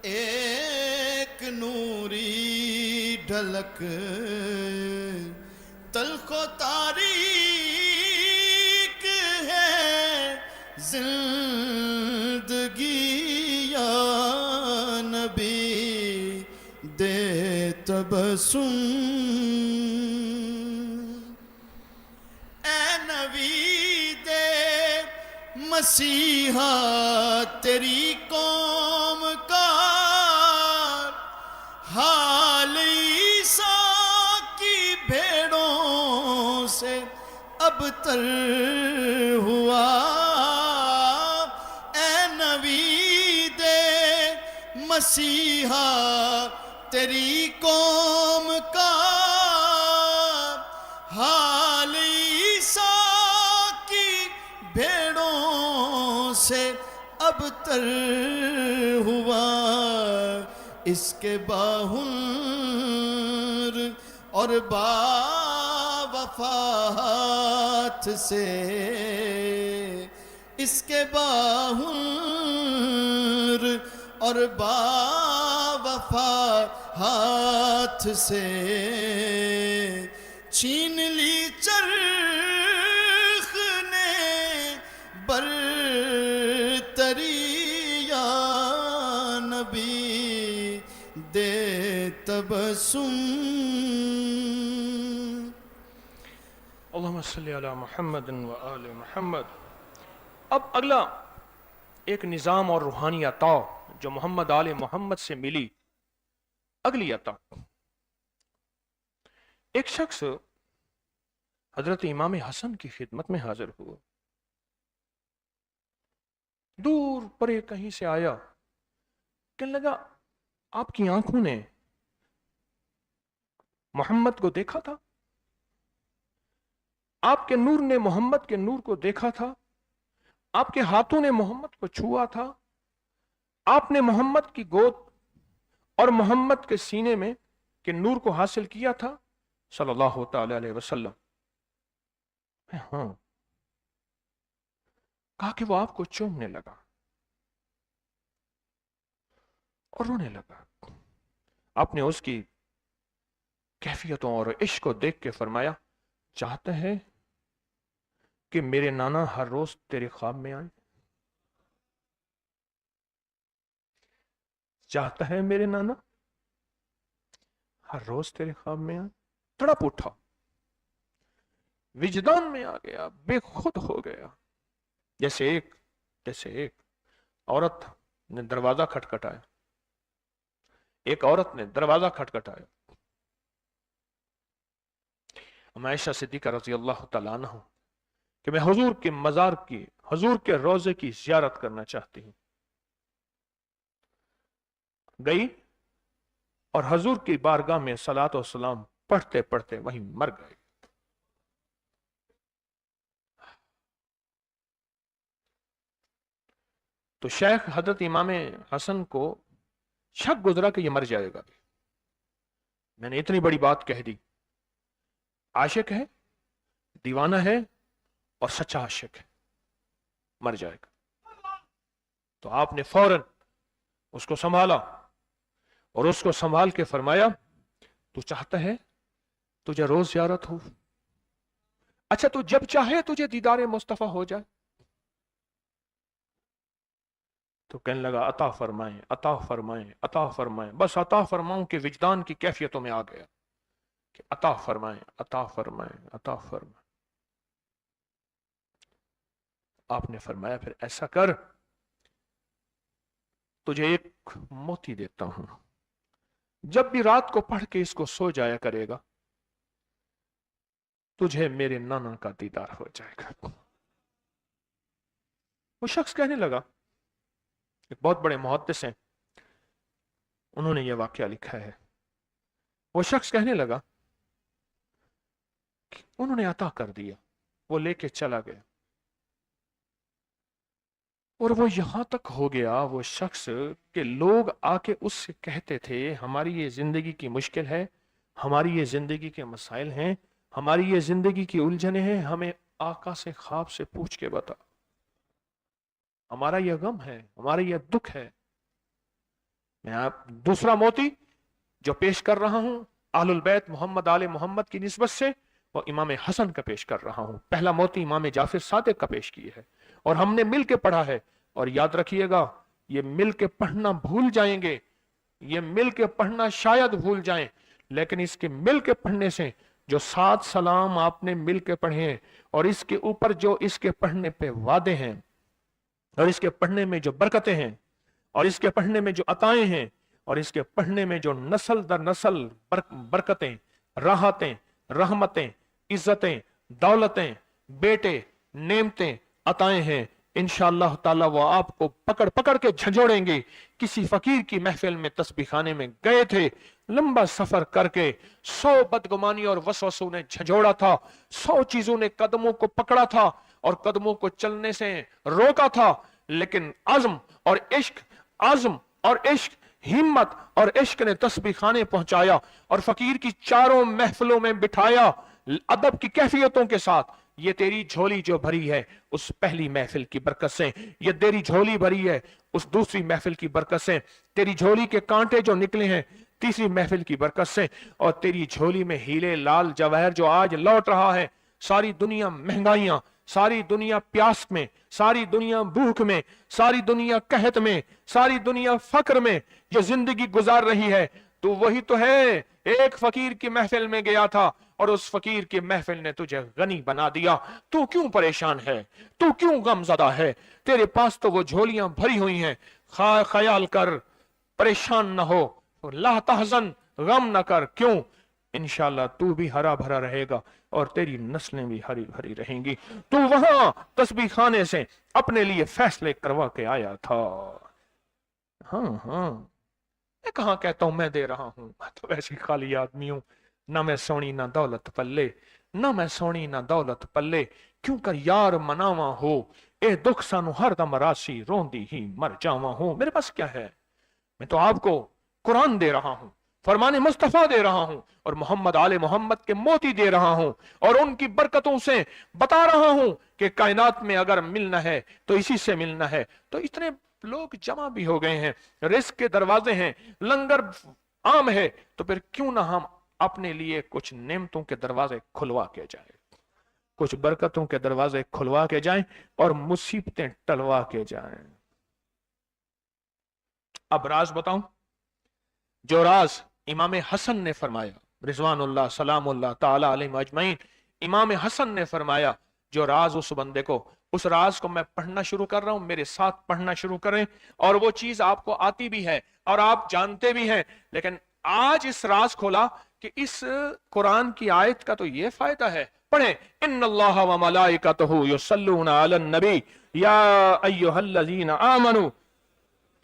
ایک نوری ڈھلک، تلخ و تاریک ہے زندگی یا نبی، دے تبسم۔ اے نبی دے مسیحا تیری قوم کا حال عیسیٰ کی بھیڑوں سے ابتر ہوا، اے نبی دے مسیحا تیری قوم کا حال عیسیٰ کی بھیڑوں سے ابتر ہوا، اس کے باہنر اور باوفات سے، اس کے باہنر اور باوفات سے، چھین لی چرخ نے برتری یا نبی، دے تبسم۔ اللہم صلی علی محمد وآل محمد۔ اب اگلا ایک نظام اور روحانی عطا جو محمد آل محمد سے ملی، اگلی عطا۔ ایک شخص حضرت امام حسن کی خدمت میں حاضر ہوا، دور پرے کہیں سے آیا، کہنے لگا آپ کی آنکھوں نے محمد کو دیکھا تھا، آپ کے نور نے محمد کے نور کو دیکھا تھا، آپ کے ہاتھوں نے محمد کو چھوا تھا، آپ نے محمد کی گود اور محمد کے سینے میں کے نور کو حاصل کیا تھا صلی اللہ تعالی علیہ وسلم۔ ہاں، کہا کہ وہ آپ کو چومنے لگا اور رونے لگا۔ آپ نے اس کی کیفیتوں اور عشق کو دیکھ کے فرمایا، چاہتے ہیں کہ میرے نانا ہر روز تیرے خواب میں آئیں؟ چاہتا ہے میرے نانا ہر روز تیرے خواب میں آئیں؟ تڑپ اٹھا، وجدان میں آ گیا، بے خود ہو گیا، جیسے ایک عورت نے دروازہ کھٹکھٹایا، ایک عورت نے دروازہ کھٹکھٹایا۔ عائشہ صدیقہ رضی اللہ تعالیٰ عنہ کہ میں حضور کے مزار کی، حضور کے روضے کی زیارت کرنا چاہتی ہوں، گئی اور حضور کی بارگاہ میں صلاۃ و سلام پڑھتے پڑھتے وہیں مر گئے۔ تو شیخ حضرت امام حسن کو شک گزرا کہ یہ مر جائے گا۔ میں نے اتنی بڑی بات کہہ دی، عاشق ہے، دیوانہ ہے اور سچا عاشق ہے، مر جائے گا۔ تو آپ نے فوراً اس کو سنبھالا اور اس کو سنبھال کے فرمایا، تو چاہتا ہے تجھے روز زیارت ہو؟ اچھا تو جب چاہے تجھے دیدار مصطفیٰ ہو جائے؟ تو کہنے لگا عطا فرمائیں، عطا فرمائیں، عطا فرمائیں، بس عطا فرماؤں کہ وجدان کی کیفیتوں میں آ گیا کہ عطا فرمائیں، عطا فرمائیں، عطا فرمائیں۔ आपने फरमाया फिर ऐसा कर, तुझे एक मोती देता हूं, जब भी रात को पढ़ के इसको सो जाया करेगा, तुझे मेरे नाना का दीदार हो जाएगा। वो शख्स कहने लगा, एक बहुत बड़े मुहद्दिस हैं, उन्होंने ये वाकया लिखा है। वो शख्स कहने लगा कि उन्होंने अता कर दिया, वो लेके चला गया, और वो यहां तक हो गया वो शख्स के लोग आके उससे कहते थे, हमारी ये जिंदगी की मुश्किल है, हमारी ये जिंदगी के मसाइल हैं, हमारी ये जिंदगी की उलझने हैं, हमें आका से ख्वाब से पूछ के बता, हमारा ये गम है, हमारा ये दुख है। मैं आप दूसरा मोती जो पेश कर रहा हूं अहलुल बैत मोहम्मद आले मोहम्मद की निस्बत से, वो इमाम हसन का पेश कर रहा हूं। पहला मोती इमाम जाफर सादिक का पेश किया है और हमने मिल के पढ़ा है। और याद रखिएगा, ये मिल के पढ़ना भूल जाएंगे, ये मिल के पढ़ना शायद भूल जाएं, लेकिन इसके मिल के पढ़ने से जो 7 सलाम आपने मिल के पढ़े हैं और इसके ऊपर जो इसके पढ़ने पे वादे हैं और इसके पढ़ने में जो बरकतें हैं और इसके पढ़ने में जो अताएं हैं और इसके पढ़ने में जो नस्ल दर नस्ल बरकतें, राहतें, रहमतें, इज्जतें, दौलतें, बेटे, नेमतें, अताएं हैं, इंशाअल्लाह ताला वो आपको पकड़ पकड़ के झंझोड़ेंगे। किसी फकीर की महफिल में तस्बीह खाने में गए थे, लंबा सफर करके 100 बदगुमानी और वसवसों ने झंझोड़ा था, 100 चीजों ने कदमों को पकड़ा था और कदमों को चलने से रोका था, लेकिन अज़्म और इश्क, आज़म और इश्क, हिम्मत और इश्क ने तस्बीह खाने पहुंचाया और फकीर की चारों महफिलों में बिठाया अदब की कैफियतों के साथ। ये तेरी झोली जो भरी है उस पहली महफिल की बरकत से, ये तेरी झोली भरी है उस दूसरी महफिल की बरकत से, तेरी झोली के कांटे जो निकले हैं तीसरी महफिल की बरकत से, और तेरी झोली में हीरे लाल जवाहर जो आज लौट रहा है। सारी दुनिया महंगाइयां, सारी दुनिया प्यास में, सारी दुनिया भूख में, सारी दुनिया कहत में, सारी दुनिया फक्र में जो जिंदगी गुजार रही है, तो वही तो है। एक फकीर की महफिल में गया था और उस फकीर की महफिल ने तुझे गनी बना दिया। तू क्यों परेशान है, तू क्यों गमजदा है? तेरे पास तो वो झोलियां भरी हुई हैं। ख्याल कर, परेशान न हो, ला तहज़न, गम न कर। क्यों? इंशाअल्लाह तू भी हरा भरा रहेगा और तेरी नस्लें भी हरी भरी रहेंगी। तू वहां तस्बीह खाने से अपने लिए फैसले करवा के आया था। हाँ हाँ, मैं कहाँ कहता हूं मैं दे रहा हूं, मैं तो वैसे खाली आदमी हूं। ना मैं सोनी ना दौलत पल्ले, ना मैं सोनी ना दौलत पल्ले, क्यों कर यार मनावा हो, ए दुख सानू हर दम राशि रोंदी ही मर जावा हो। मेरे पास क्या है? मैं तो आपको कुरान दे रहा हूं, फरमाने मुस्तफा दे रहा हूं और मोहम्मद आले मोहम्मद के मोती दे रहा हूं और उनकी बरकतों से बता रहा हूं कि कायनात में अगर मिलना है तो इसी से मिलना है। तो इतने लोग जमा भी हो गए हैं, रिस्क के दरवाजे हैं, लंगर आम है, तो फिर क्यों ना हम अपने लिए कुछ नेमतों के दरवाजे खुलवा के जाए, कुछ बरकतों के दरवाजे खुलवा के जाएं और मुसीबतें टलवा के जाएं। अब राज बताऊं, जो राज इमाम हसन ने फरमाया, रिजवानुल्लाह सलामुल्लाह ताला अलैहि अजमईन, इमाम हसन ने फरमाया, जो राज उस बंदे को, उस राज को मैं पढ़ना शुरू कर रहा हूं, मेरे साथ पढ़ना शुरू करें। और वो चीज आपको आती भी है और आप जानते भी हैं, लेकिन आज इस राज खोला कि इस कुरान की आयत का तो ये फायदा है। पढ़े, इन्नल्लाह व मलाइकतहु युसल्लूना अलन नबी या अय्युहल्लज़ीना आमनू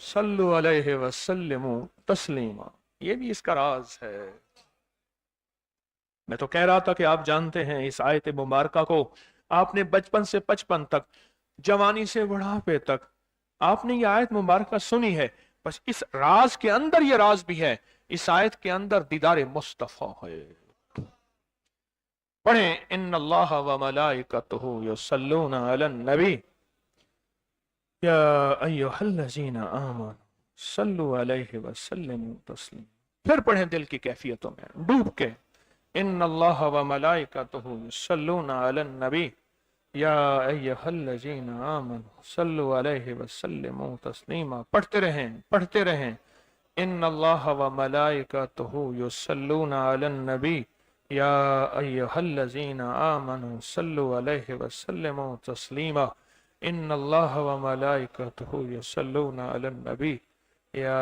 सल्लु अलैहि व सल्लिमू तस्लीमा। ये भी इसका राज है। मैं तो कह रहा था कि आप जानते हैं इस आयत मुबारका को आपने बचपन से 55 तक, जवानी से बुढ़ापे तक आपने ये आयत मुबारका सुनी है, बस इस राज के अंदर ये राज भी है। इस आयत के अंदर दीदार मुस्तफा है। पढ़े, इन्नल्लाह व मलाइकतहु युसल्लूना अलन नबी या अय्युहल्लज़ीना आमनू सल्लु अलैहि व सल्लिमू तस्लीमा। फिर पढ़ें दिल की कैफियतों में डूब के, इन्नल्लाह व मलाइकतहु युसल्लूना अलन नबी या अय्युहल्लज़ीना आमनू सल्लु अलैहि व सल्लिमू तस्लीमा। पढ़ते रहें, पढ़ते रहें, इन्नल्लाह व मलाइकतहु युसल्लूना अलन नबी या अय्युहल्लज़ीना आमनू सल्लु अलैहि व सल्लिमू तस्लीमा। इन्नल्लाह व मलाइकतहु युसल्लूना अलन नबी या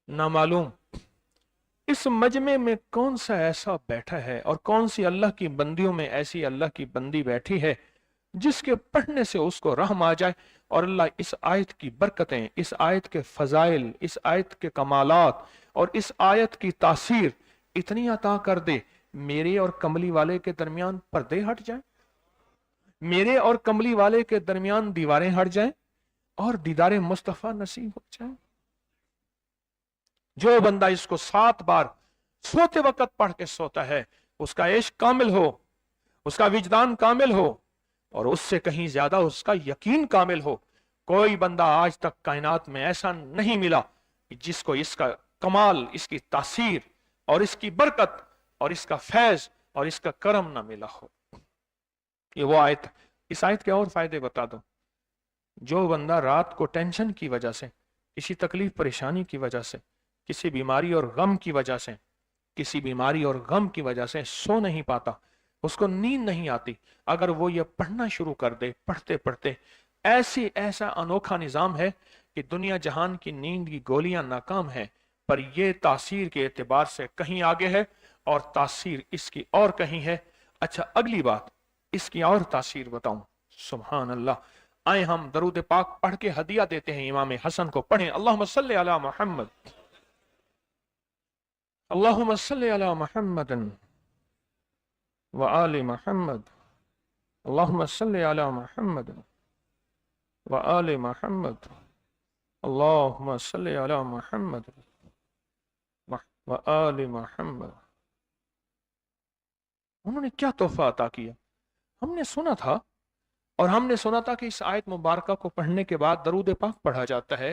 नामालूम इस मजमे में कौन सा ऐसा बैठा है और कौन सी अल्लाह की बंदियों में ऐसी अल्लाह की बंदी बैठी है जिसके पढ़ने से उसको रहम आ जाए और अल्लाह इस आयत की बरकतें, इस आयत के फजाइल, इस आयत के कमालात और इस आयत की तासीर इतनी अता कर दे, मेरे और कमली वाले के दरमियान पर्दे हट जाएं, मेरे और कमली वाले के दरमियान दीवारें हट जाएं और दीदारे मुस्तफा नसीब हो जाए। जो बंदा इसको 7 बार सोते वक्त पढ़ के सोता है, उसका इश्क कामिल हो, उसका विजदान कामिल हो और उससे कहीं ज्यादा उसका यकीन कामिल हो। कोई बंदा आज तक कायनात में ऐसा नहीं मिला जिसको इसका कमाल, इसकी तासीर और इसकी बरकत और इसका फैज और इसका करम ना मिला हो। ये वो आयत। इस आयत के और फायदे बता दो। जो बंदा रात को टेंशन की वजह से, किसी तकलीफ परेशानी की वजह से, किसी बीमारी और गम की वजह से, किसी बीमारी और गम की वजह से सो नहीं पाता, उसको नींद नहीं आती, अगर वो ये पढ़ना शुरू कर दे, पढ़ते पढ़ते ऐसा अनोखा निजाम है कि दुनिया जहान की नींद की गोलियां नाकाम है, पर ये तासीर के एतबार से कहीं आगे है और तासीर इसकी और कहीं है। अच्छा, अगली बात, इसकी और तासीर बताऊं। सुभान अल्लाह। आए हम दरूद पाक पढ़ के हदिया देते हैं इमाम हसन को। पढ़ें अल्लाहुम्मा सल्ली अला मुहम्मद, अल्लाहुम्मा सल्ली अला मुहम्मदन व आले मुहम्मद, अल्लाहुम्मा सल्ली अला मुहम्मद व आले मुहम्मद, अल्लाहुम्मा सल्ली अला मुहम्मद व आले मुहम्मद। उन्होंने क्या तोहफा अता किया। हमने सुना था और हमने सुना था कि इस आयत मुबारका को पढ़ने के बाद दरूद पाक पढ़ा जाता है।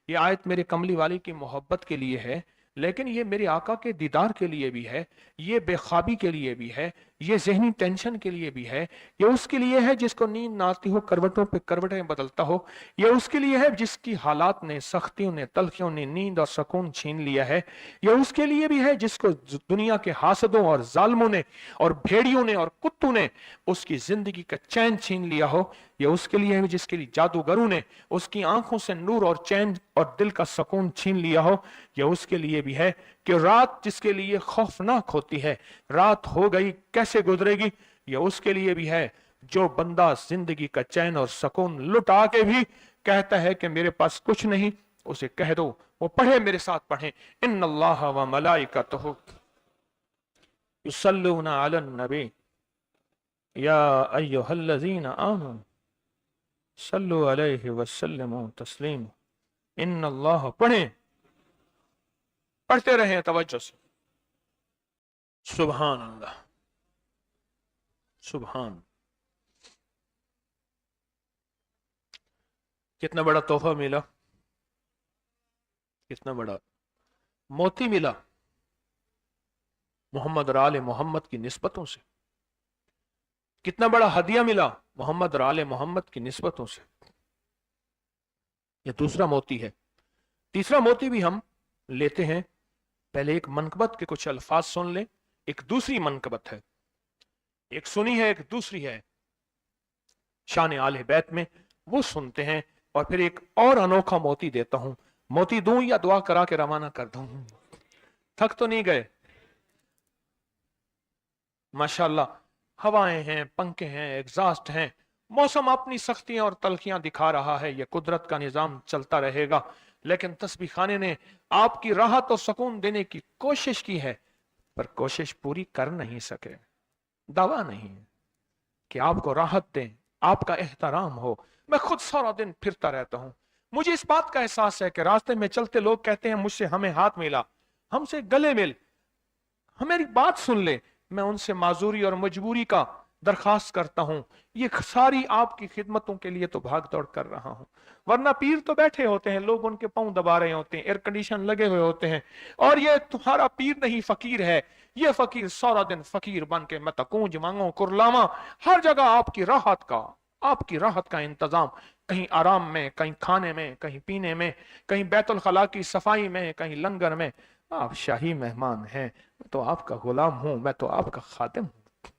ये आयत मेरे कमली वाली की मोहब्बत के लिए है, लेकिन ये मेरे आका के दीदार के लिए भी है, ये बेख्वाबी के लिए भी है, ये जहनी टेंशन के लिए भी है, ये उसके लिए है जिसको नींद ना आती हो, करवटों पे करवटें बदलता हो, ये उसके लिए है जिसकी हालात ने, सख्तियों ने, तलखियों ने नींद और सुकून छीन लिया है, ये उसके लिए भी है जिसको दुनिया के हासदों और जालमों ने और भेड़ियों ने और कुत्तों ने उसकी जिंदगी का चैन छीन लिया हो, ये उसके लिए है जिसके लिए जादूगरों ने उसकी आंखों से नूर और चैन और दिल का सुकून छीन लिया हो, ये उसके लिए भी है कि रात जिसके लिए खौफनाक होती है, रात हो गई कैसे गुजरेगी, ये उसके लिए भी है। जो बंदा जिंदगी का चैन और सुकून लुटा के भी कहता है कि मेरे पास कुछ नहीं, उसे कह दो, वो पढ़े, मेरे साथ पढ़े, इन्नल्लाह व मलाइकतहु युसल्लूना अलन नबी या अय्युहल्लज़ीना आमनू सल्लु अलैहि वसल्लिमू तस्लीमा। इन्नल्लाह, पढ़ें, पढ़ते रहें तवज्जो से। सुभान अल्लाह, सुभान। कितना बड़ा तोहफा मिला, कितना बड़ा मोती मिला मोहम्मद और आले मोहम्मद की निस्बतों से, कितना बड़ा हदिया मिला मोहम्मद और आले मोहम्मद की निस्बतों से। यह दूसरा मोती है। तीसरा मोती भी हम लेते हैं। पहले एक मनकबत के कुछ अल्फाज सुन लें। एक दूसरी मनकबत है, एक सुनी है, एक दूसरी है शान आले बैत में, वो सुनते हैं और फिर एक और अनोखा मोती देता हूं। मोती दूं या दुआ करा के रवाना कर दूं? थक तो नहीं गए? माशाल्लाह, हवाएं हैं, पंखे हैं, एग्जॉस्ट हैं, मौसम अपनी सख्तियां और तलखियां दिखा रहा है। यह कुदरत का निजाम चलता रहेगा, लेकिन तस्बीह खाने ने आपकी राहत और सुकून देने की कोशिश की है, पर कोशिश पूरी कर नहीं सके। दावा नहीं है कि आपको राहत दें, आपका एहतराम हो। मैं खुद सारा दिन फिरता रहता हूं, मुझे इस बात का एहसास है कि रास्ते में चलते लोग कहते हैं मुझसे हमें हाथ मिला, हमसे गले मिल, हमारी बात सुन ले। मैं उनसे माजूरी और मजबूरी का दरखास्त करता हूं। ये सारी आपकी खिदमतों के लिए तो भाग दौड़ कर रहा हूं, वरना पीर तो बैठे होते हैं, लोग उनके पांव दबा रहे होते हैं, एयर कंडीशन लगे हुए होते हैं, और ये तुम्हारा पीर नहीं फकीर है। ये फकीर सारा दिन फकीर बन के मैं तकूंज मांगो कुरलामा, हर जगह आपकी राहत का इंतजाम, कहीं आराम में, कहीं खाने में, कहीं पीने में, कहीं बैतुल खला की सफाई में, कहीं लंगर में। आप शाही मेहमान हैं, मैं तो आपका गुलाम हूं, मैं तो आपका खादिम हूं।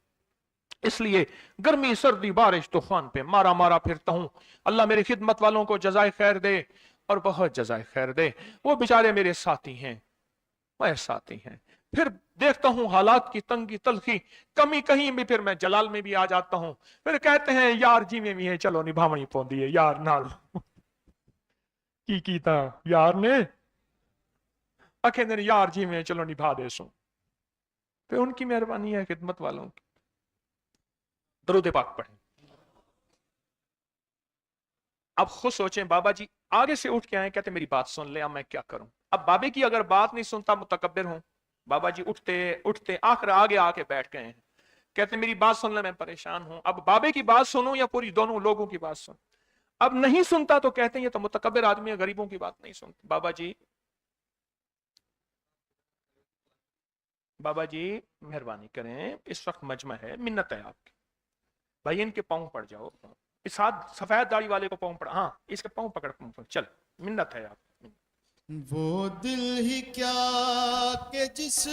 اس لیے گرمی سردی بارش طوفان پہ مارا مارا پھرتا ہوں. اللہ میری خدمت والوں کو جزائے خیر دے اور بہت جزائے خیر دے. وہ بیچارے میرے ساتھی ہیں، وہ ساتھی ہیں. پھر دیکھتا ہوں حالات کی تنگی تلخی کمی کہیں بھی، پھر میں جلال میں بھی آ جاتا ہوں. پھر کہتے ہیں یار جی میں بھی ہے، چلو نبھاونی پوندی ہے یار نال کی کیتا یار نے اکھے دن یار جی میں چلو نبھا دے سوں. پھر ان کی مہربانی ہے خدمت والوں کی. درود پاک پڑھیں. اب خود سوچیں بابا جی آگے سے اٹھ کے آئے، کہتے میری بات سن لے، اب میں کیا کروں. اب بابے کی اگر بات نہیں سنتا متکبر ہوں. بابا جی اٹھتے آخر آگے آ کے بیٹھ گئے ہیں، کہتے میری بات سن لے، میں پریشان ہوں. اب بابے کی بات سنوں یا پوری دونوں لوگوں کی بات سنوں. اب نہیں سنتا تو کہتے ہیں یہ تو متکبر آدمی ہے، غریبوں کی بات نہیں سنتا. بابا جی مہربانی کریں، اس وقت مجمع ہے، منت ہے آپ کی. بھائی ان کے پاؤں پڑ جاؤ، اس ہاتھ سفید داڑھی والے کو پاؤں پڑا، ہاں اس کے پاؤں پکڑ چل، منت ہے آپ. وہ دل ہی کیا کہ جس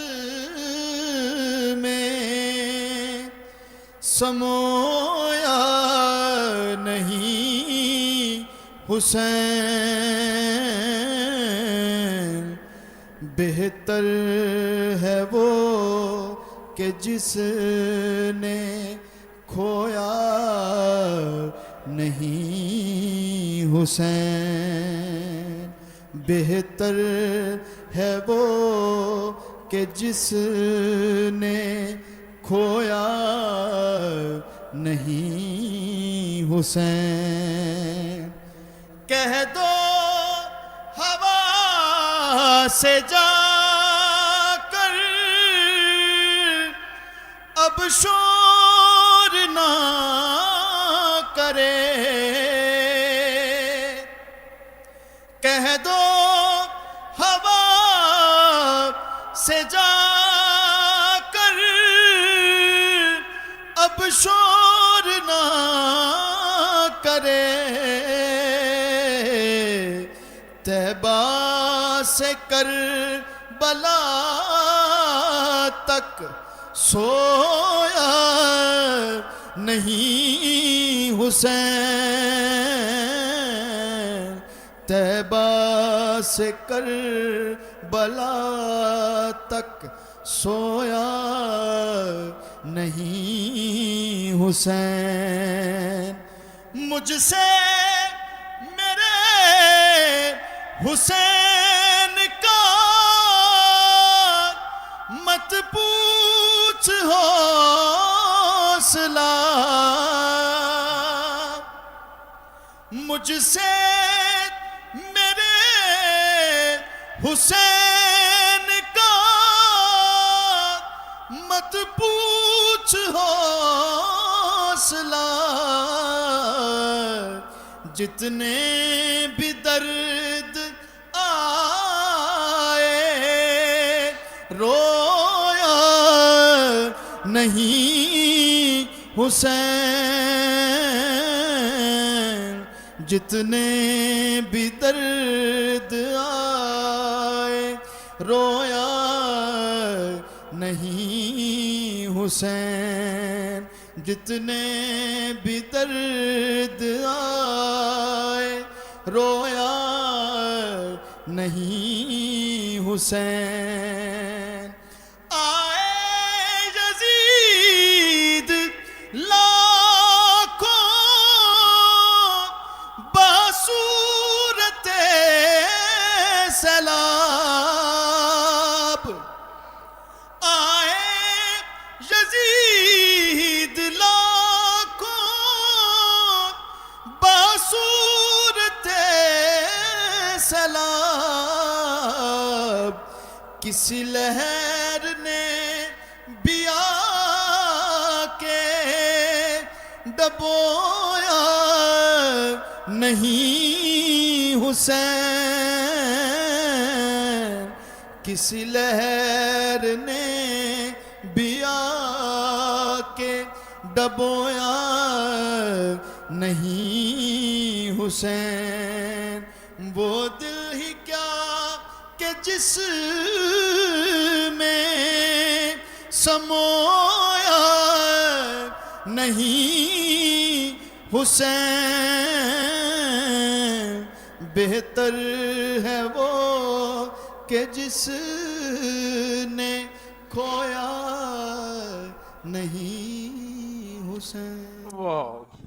میں سمویا نہیں حسین، بہتر ہے وہ کہ جس نے کھویا نہیں حسین، بہتر ہے وہ کہ جس نے کھویا نہیں حسین. کہہ دو ہوا سے جا کر اب شور نہ کرے، کہہ دو ہوا سے جا کر اب شور نہ کرے، طیبہ سے کربلا تک سویا نہیں حسین، طیبہ سے کربلا تک سویا نہیں حسین. مجھ سے میرے حسین کا مت پوچھ حوصلہ، مجھ سے میرے حسین کا مت پوچھ حوصلہ، جتنے بھی درد آئے رویا نہیں حسین، جتنے بھی درد آئے رویا نہیں حسین، جتنے بھی درد آئے رویا نہیں حسین. آئے یزید لاکھوں بصورت سیلاب، آئے یزید لاکھوں بصورت سیلاب، کسی لہر نے بھی آ کے ڈبویا نہیں حسین، کسی لہر نے بھی آ کے ڈبویا نہیں حسین. وہ دل ہی کیا کہ جس میں سمویا नहीं हुसैन, बेहतर है वो کہ جس نے کھویا نہیں حسین. واہ.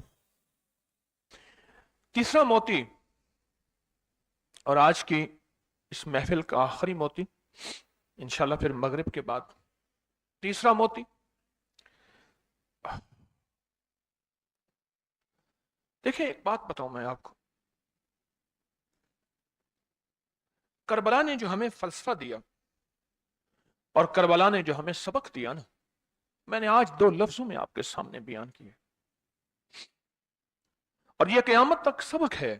تیسرا موتی اور آج کی اس محفل کا آخری موتی، انشاءاللہ پھر مغرب کے بعد تیسرا موتی. دیکھیں ایک بات بتاؤں میں آپ کو، کربلا نے جو ہمیں فلسفہ دیا اور کربلا نے جو ہمیں سبق دیا نا، میں نے آج 2 لفظوں میں آپ کے سامنے بیان کیے، اور یہ قیامت تک سبق ہے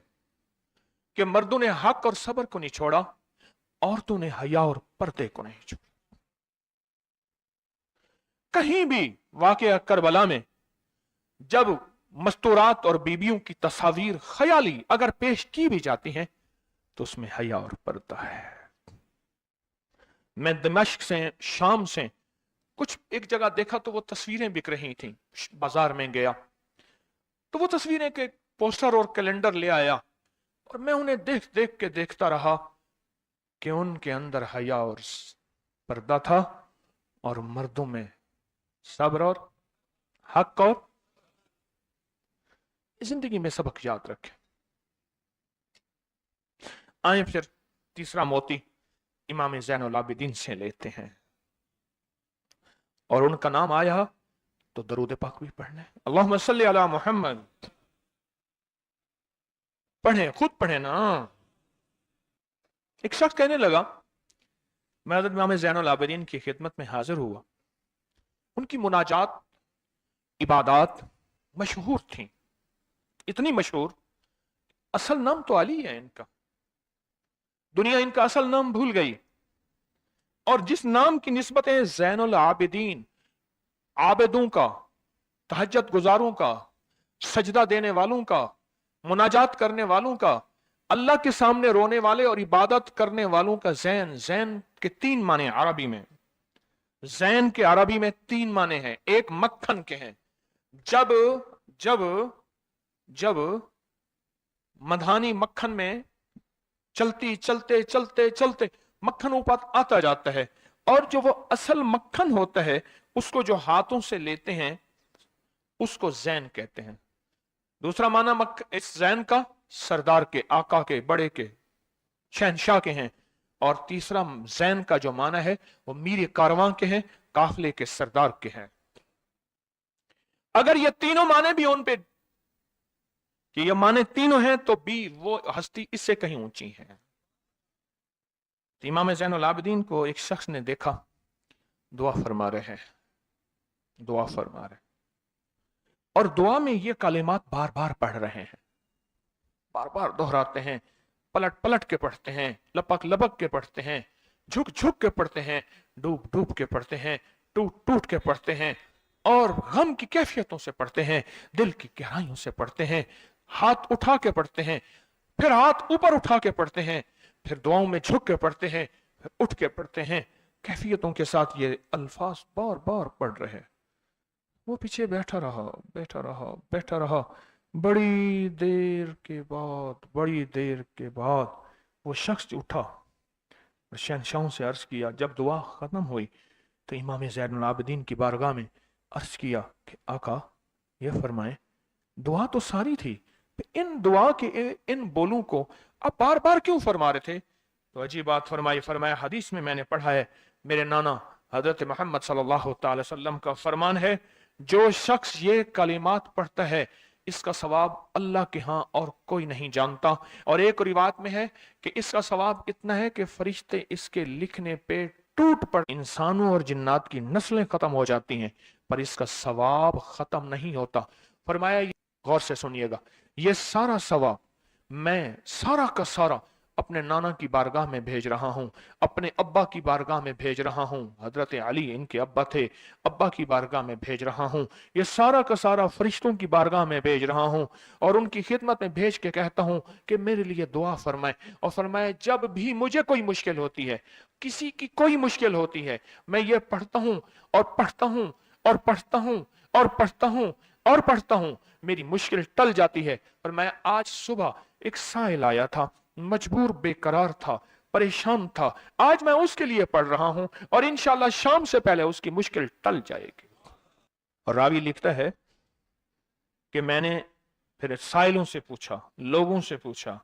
کہ مردوں نے حق اور صبر کو نہیں چھوڑا، عورتوں نے حیا اور پردے کو نہیں چھوڑا. کہیں بھی واقعہ کربلا میں جب مستورات اور بیبیوں کی تصاویر خیالی اگر پیش کی بھی جاتی ہیں تو اس میں حیا اور پردہ ہے. میں دمشق سے، شام سے کچھ ایک جگہ دیکھا تو وہ تصویریں بک رہی تھیں، بازار میں گیا تو وہ تصویریں کے پوسٹر اور کیلنڈر لے آیا اور میں انہیں دیکھ دیکھ کے دیکھتا رہا کہ ان کے اندر حیا اور پردہ تھا اور مردوں میں صبر اور حق. اور زندگی میں سبق یاد رکھیں. آئیں پھر تیسرا موتی امام زین العابدین سے لیتے ہیں، اور ان کا نام آیا تو درود پاک بھی پڑھنا ہے. اللہم صلی علی محمد. پڑھیں، خود پڑھیں نا. ایک شخص کہنے لگا میں حضرت امام زین العابدین کی خدمت میں حاضر ہوا، ان کی مناجات عبادات مشہور تھیں، اتنی مشہور اصل نام تو علی ہے ان کا، دنیا ان کا اصل نام بھول گئی، اور جس نام کی نسبت ہے زین العابدین، عابدوں کا، تہجد گزاروں کا، سجدہ دینے والوں کا، مناجات کرنے والوں کا، اللہ کے سامنے رونے والے اور عبادت کرنے والوں کا زین. زین کے 3 معنی عربی میں، زین کے عربی میں 3 معنی ہیں. ایک مکھن کے ہیں، جب مدھانی مکھن میں چلتے مکھن اوپر آتا جاتا ہے، اور جو وہ اصل مکھن ہوتا ہے اس کو جو ہاتھوں سے لیتے ہیں اس کو زین کہتے ہیں. دوسرا معنی اس زین کا سردار کے، آقا کے، بڑے کے، شہنشاہ کے ہیں. اور تیسرا زین کا جو معنی ہے وہ میر کارواں کے ہیں، قافلے کے سردار کے ہیں. اگر یہ تینوں معنی بھی ان پہ کہ یہ معنی تینوں ہیں تو بھی وہ ہستی اس سے کہیں اونچی ہے. امام زین العابدین کو ایک شخص نے دیکھا دعا فرما رہے ہیں، اور دعا میں یہ کلمات بار بار پڑھ رہے ہیں، بار بار دہراتے ہیں، پلٹ پلٹ کے پڑھتے ہیں، لپک لپک کے پڑھتے ہیں، جھک جھک کے پڑھتے ہیں، ڈوب ڈوب کے پڑھتے ہیں، ٹوٹ ٹوٹ کے پڑھتے ہیں، اور غم کی کیفیتوں سے پڑھتے ہیں، دل کی گہرائیوں سے پڑھتے ہیں. ہاتھ اٹھا کے پڑھتے ہیں، پھر ہاتھ اوپر اٹھا کے پڑھتے ہیں، پھر دعاؤں میں جھک کے پڑھتے ہیں، پھر اٹھ کے پڑھتے ہیں. کیفیتوں کے ساتھ یہ الفاظ بار بار پڑھ رہے. وہ پیچھے بیٹھا رہا. بڑی دیر کے بعد وہ شخص اٹھا اور شہنشاہوں سے عرض کیا. جب دعا ختم ہوئی تو امام زین العابدین کی بارگاہ میں عرض کیا کہ آقا یہ فرمائیں دعا تو ساری تھی، ان دعا کے ان بولوں کو آپ بار بار کیوں فرما رہے تھے؟ تو عجیب بات فرمایا حدیث میں نے پڑھا ہے، میرے نانا حضرت محمد صلی اللہ تعالی وسلم کا فرمان ہے، جو شخص یہ کلمات پڑھتا ہے اس کا ثواب اللہ کے ہاں اور کوئی نہیں جانتا. اور ایک روایت میں ہے کہ اس کا ثواب اتنا ہے کہ فرشتے اس کے لکھنے پہ ٹوٹ پڑ، انسانوں اور جنات کی نسلیں ختم ہو جاتی ہیں پر اس کا ثواب ختم نہیں ہوتا. فرمایا غور سے سنیے گا، یہ سارا ثواب میں سارا کا سارا اپنے نانا کی بارگاہ میں بھیج رہا ہوں، اپنے ابا کی بارگاہ میں بھیج رہا ہوں. حضرت علی ان کے ابا تھے، ابا کی بارگاہ میں بھیج رہا ہوں. یہ سارا کا سارا فرشتوں کی بارگاہ میں بھیج رہا ہوں اور ان کی خدمت میں بھیج کے کہتا ہوں کہ میرے لیے دعا فرمائے. اور فرمائے جب بھی مجھے کوئی مشکل ہوتی ہے، کسی کی کوئی مشکل ہوتی ہے، میں یہ پڑھتا ہوں اور پڑھتا ہوں اور پڑھتا ہوں اور پڑھتا ہوں. और पढ़ता हूं, मेरी मुश्किल टल जाती है। और मैं आज सुबह एक साइल आया था, मजबूर बेकरार था, परेशान था, आज मैं उसके लिए पढ़ रहा हूं और इंशाल्लाह शाम से पहले उसकी मुश्किल टल जाएगी। और रावी लिखता है कि मैंने फिर साइलों से पूछा, लोगों से पूछा,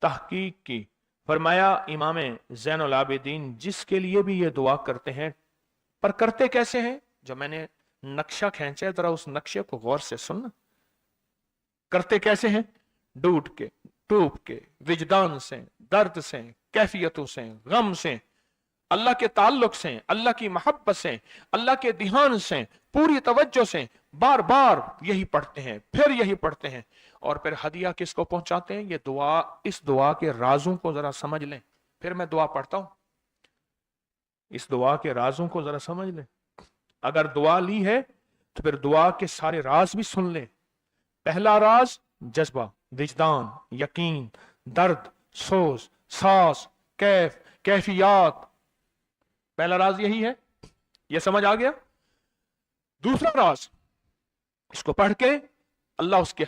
तहकीक की। फरमाया इमाम ज़ैनुल आबिदीन जिसके लिए भी ये दुआ करते हैं, पर करते कैसे हैं? जो मैंने नक्शा खींचा है, जरा उस नक्शे को गौर से सुनना। करते कैसे हैं? डूब के, टूब के, विजदान से, दर्द से, कैफियतों से, गम से, अल्लाह के ताल्लुक से, अल्लाह की मोहब्बत से, अल्लाह के ध्यान से, पूरी तवज्जो से बार बार यही पढ़ते हैं, फिर यही पढ़ते हैं। और फिर हदिया किसको पहुंचाते हैं? ये दुआ, इस दुआ के राजों को जरा समझ लें। फिर मैं दुआ पढ़ता हूं, इस दुआ के राजों को जरा समझ लें। अगर दुआ ली है तो फिर दुआ के सारे राज भी सुन लें। पहला राज जज्बा, विजदान, यकीन, दर्द, सोच, सांस, कैफ, कैफियत। पहला राज यही है, यह समझ आ गया। दूसरा राज, इसको पढ़ के अल्लाह उसके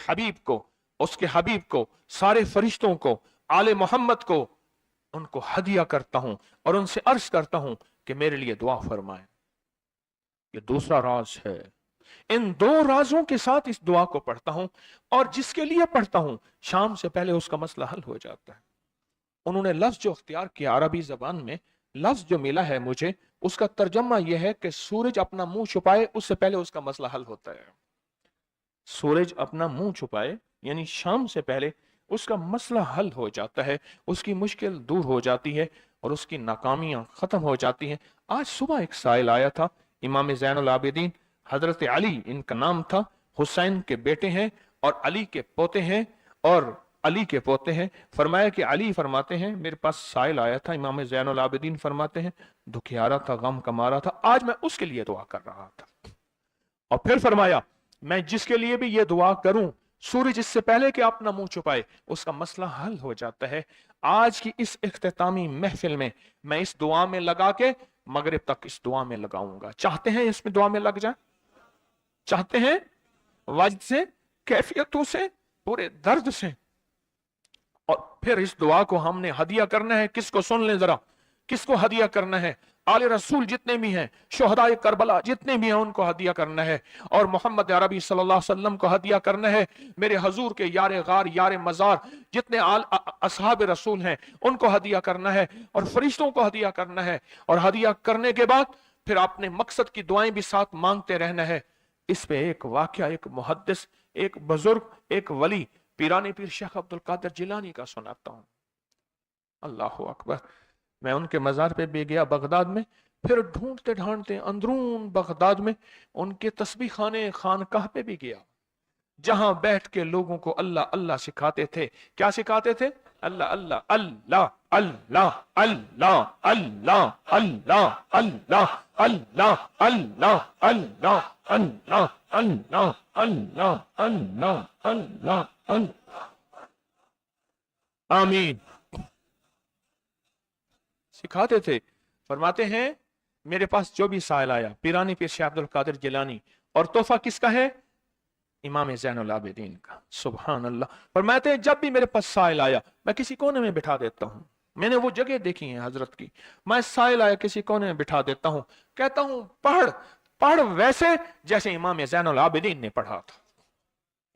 हबीब को, सारे फरिश्तों को, आले मोहम्मद को, उनको हदिया करता हूं और उनसे अर्ज करता हूं कि मेरे लिए दुआ फरमाए। ये दूसरा राज है। इन दो राजों के साथ इस दुआ को पढ़ता हूं और जिसके लिए पढ़ता हूं शाम से पहले उसका मसला हल हो जाता है। उन्होंने लफ्ज जो अख्तियार किया अरबी जबान में, लफ्ज जो मिला है मुझे, उसका तर्जमा यह है कि सूरज अपना मुंह छुपाए उससे पहले उसका मसला हल होता है। सूरज अपना मुंह छुपाए यानी शाम से पहले उसका मसला हल हो जाता है, उसकी मुश्किल दूर हो जाती है और उसकी नाकामियां खत्म हो जाती हैं। आज सुबह एक साइल आया था, इमाम ज़ैनुल आबिदीन हजरत अली इनका नाम था, हुसैन के बेटे हैं और अली के पोते हैं और अली के पोते हैं। फरमाया कि अली फरमाते हैं मेरे पास साइल आया था, इमाम ज़ैनुल आबिदीन फरमाते हैं दुखियारा था, गम कमारा था, आज मैं उसके लिए दुआ कर रहा था। और फिर फरमाया मैं जिसके लिए भी ये दुआ करूं, सूरज इससे पहले कि अपना मुंह छुपाए उसका मसला हल हो जाता है। आज की इस इख्तितामी महफिल में मैं इस दुआ में लगा के मगरिब तक इस दुआ में लगाऊंगा। चाहते हैं इसमें दुआ में लग जाए? चाहते हैं? वजद से, कैफियतों से, पूरे दर्द से। और फिर इस दुआ को हमने हदिया करना है। किसको? सुन लें जरा, किसको हदिया करना है? आले रसूल जितने भी हैं, शुहदाए करबला जितने भी हैं, उनको हदिया करना है। और मोहम्मद अरबी सल्लल्लाहु अलैहि वसल्लम को हदिया करना है। मेरे हजूर के यार गार, यार मजार जितने असहाब रसूल हैं उनको हदिया करना है और फरिश्तों को हदिया करना है। और हदिया करने के बाद फिर अपने मकसद की दुआएं भी साथ मांगते रहना है। इस पे एक वाकया, एक मुहद्दिस, एक बुजुर्ग, एक वली पीरानी पीर शेख अब्दुल कादिर जिलानी का सुनाता हूं। अल्लाह अकबर। मैं उनके मजार पे भी गया बगदाद में, फिर ढूंढते ढांढते अंदरून बगदाद में उनके तस्बीह खाने खानकाह पे भी गया, जहां बैठ के लोगों को अल्लाह अल्लाह सिखाते थे। क्या सिखाते थे? अल्लाह अल्लाह अल्लाह अल्लाह अल्लाह अल्लाह अल्लाह अल्लाह अल्लाह अल्लाह अल्लाह अल्लाह अल्लाह अल्लाह अल्लाह अल्लाह अल्लाह। आमीन। सिखाते थे। फरमाते हैं मेरे पास जो भी साइल आया, पीरानी पीर शेख अब्दुल कादिर जिलानी, और तोहफा किसका है? इमाम ज़ैनुल आबिदीन का। सुभान अल्लाह। फरमाते हैं जब भी मेरे पास साइल आया मैं किसी कोने में बिठा देता हूं। मैंने वो जगह देखी है हजरत की, मैं साइल आया किसी कोने में बिठा देता हूं, कहता हूं पढ़, पढ़ वैसे जैसे इमाम ज़ैनुल आबिदीन ने पढ़ा था।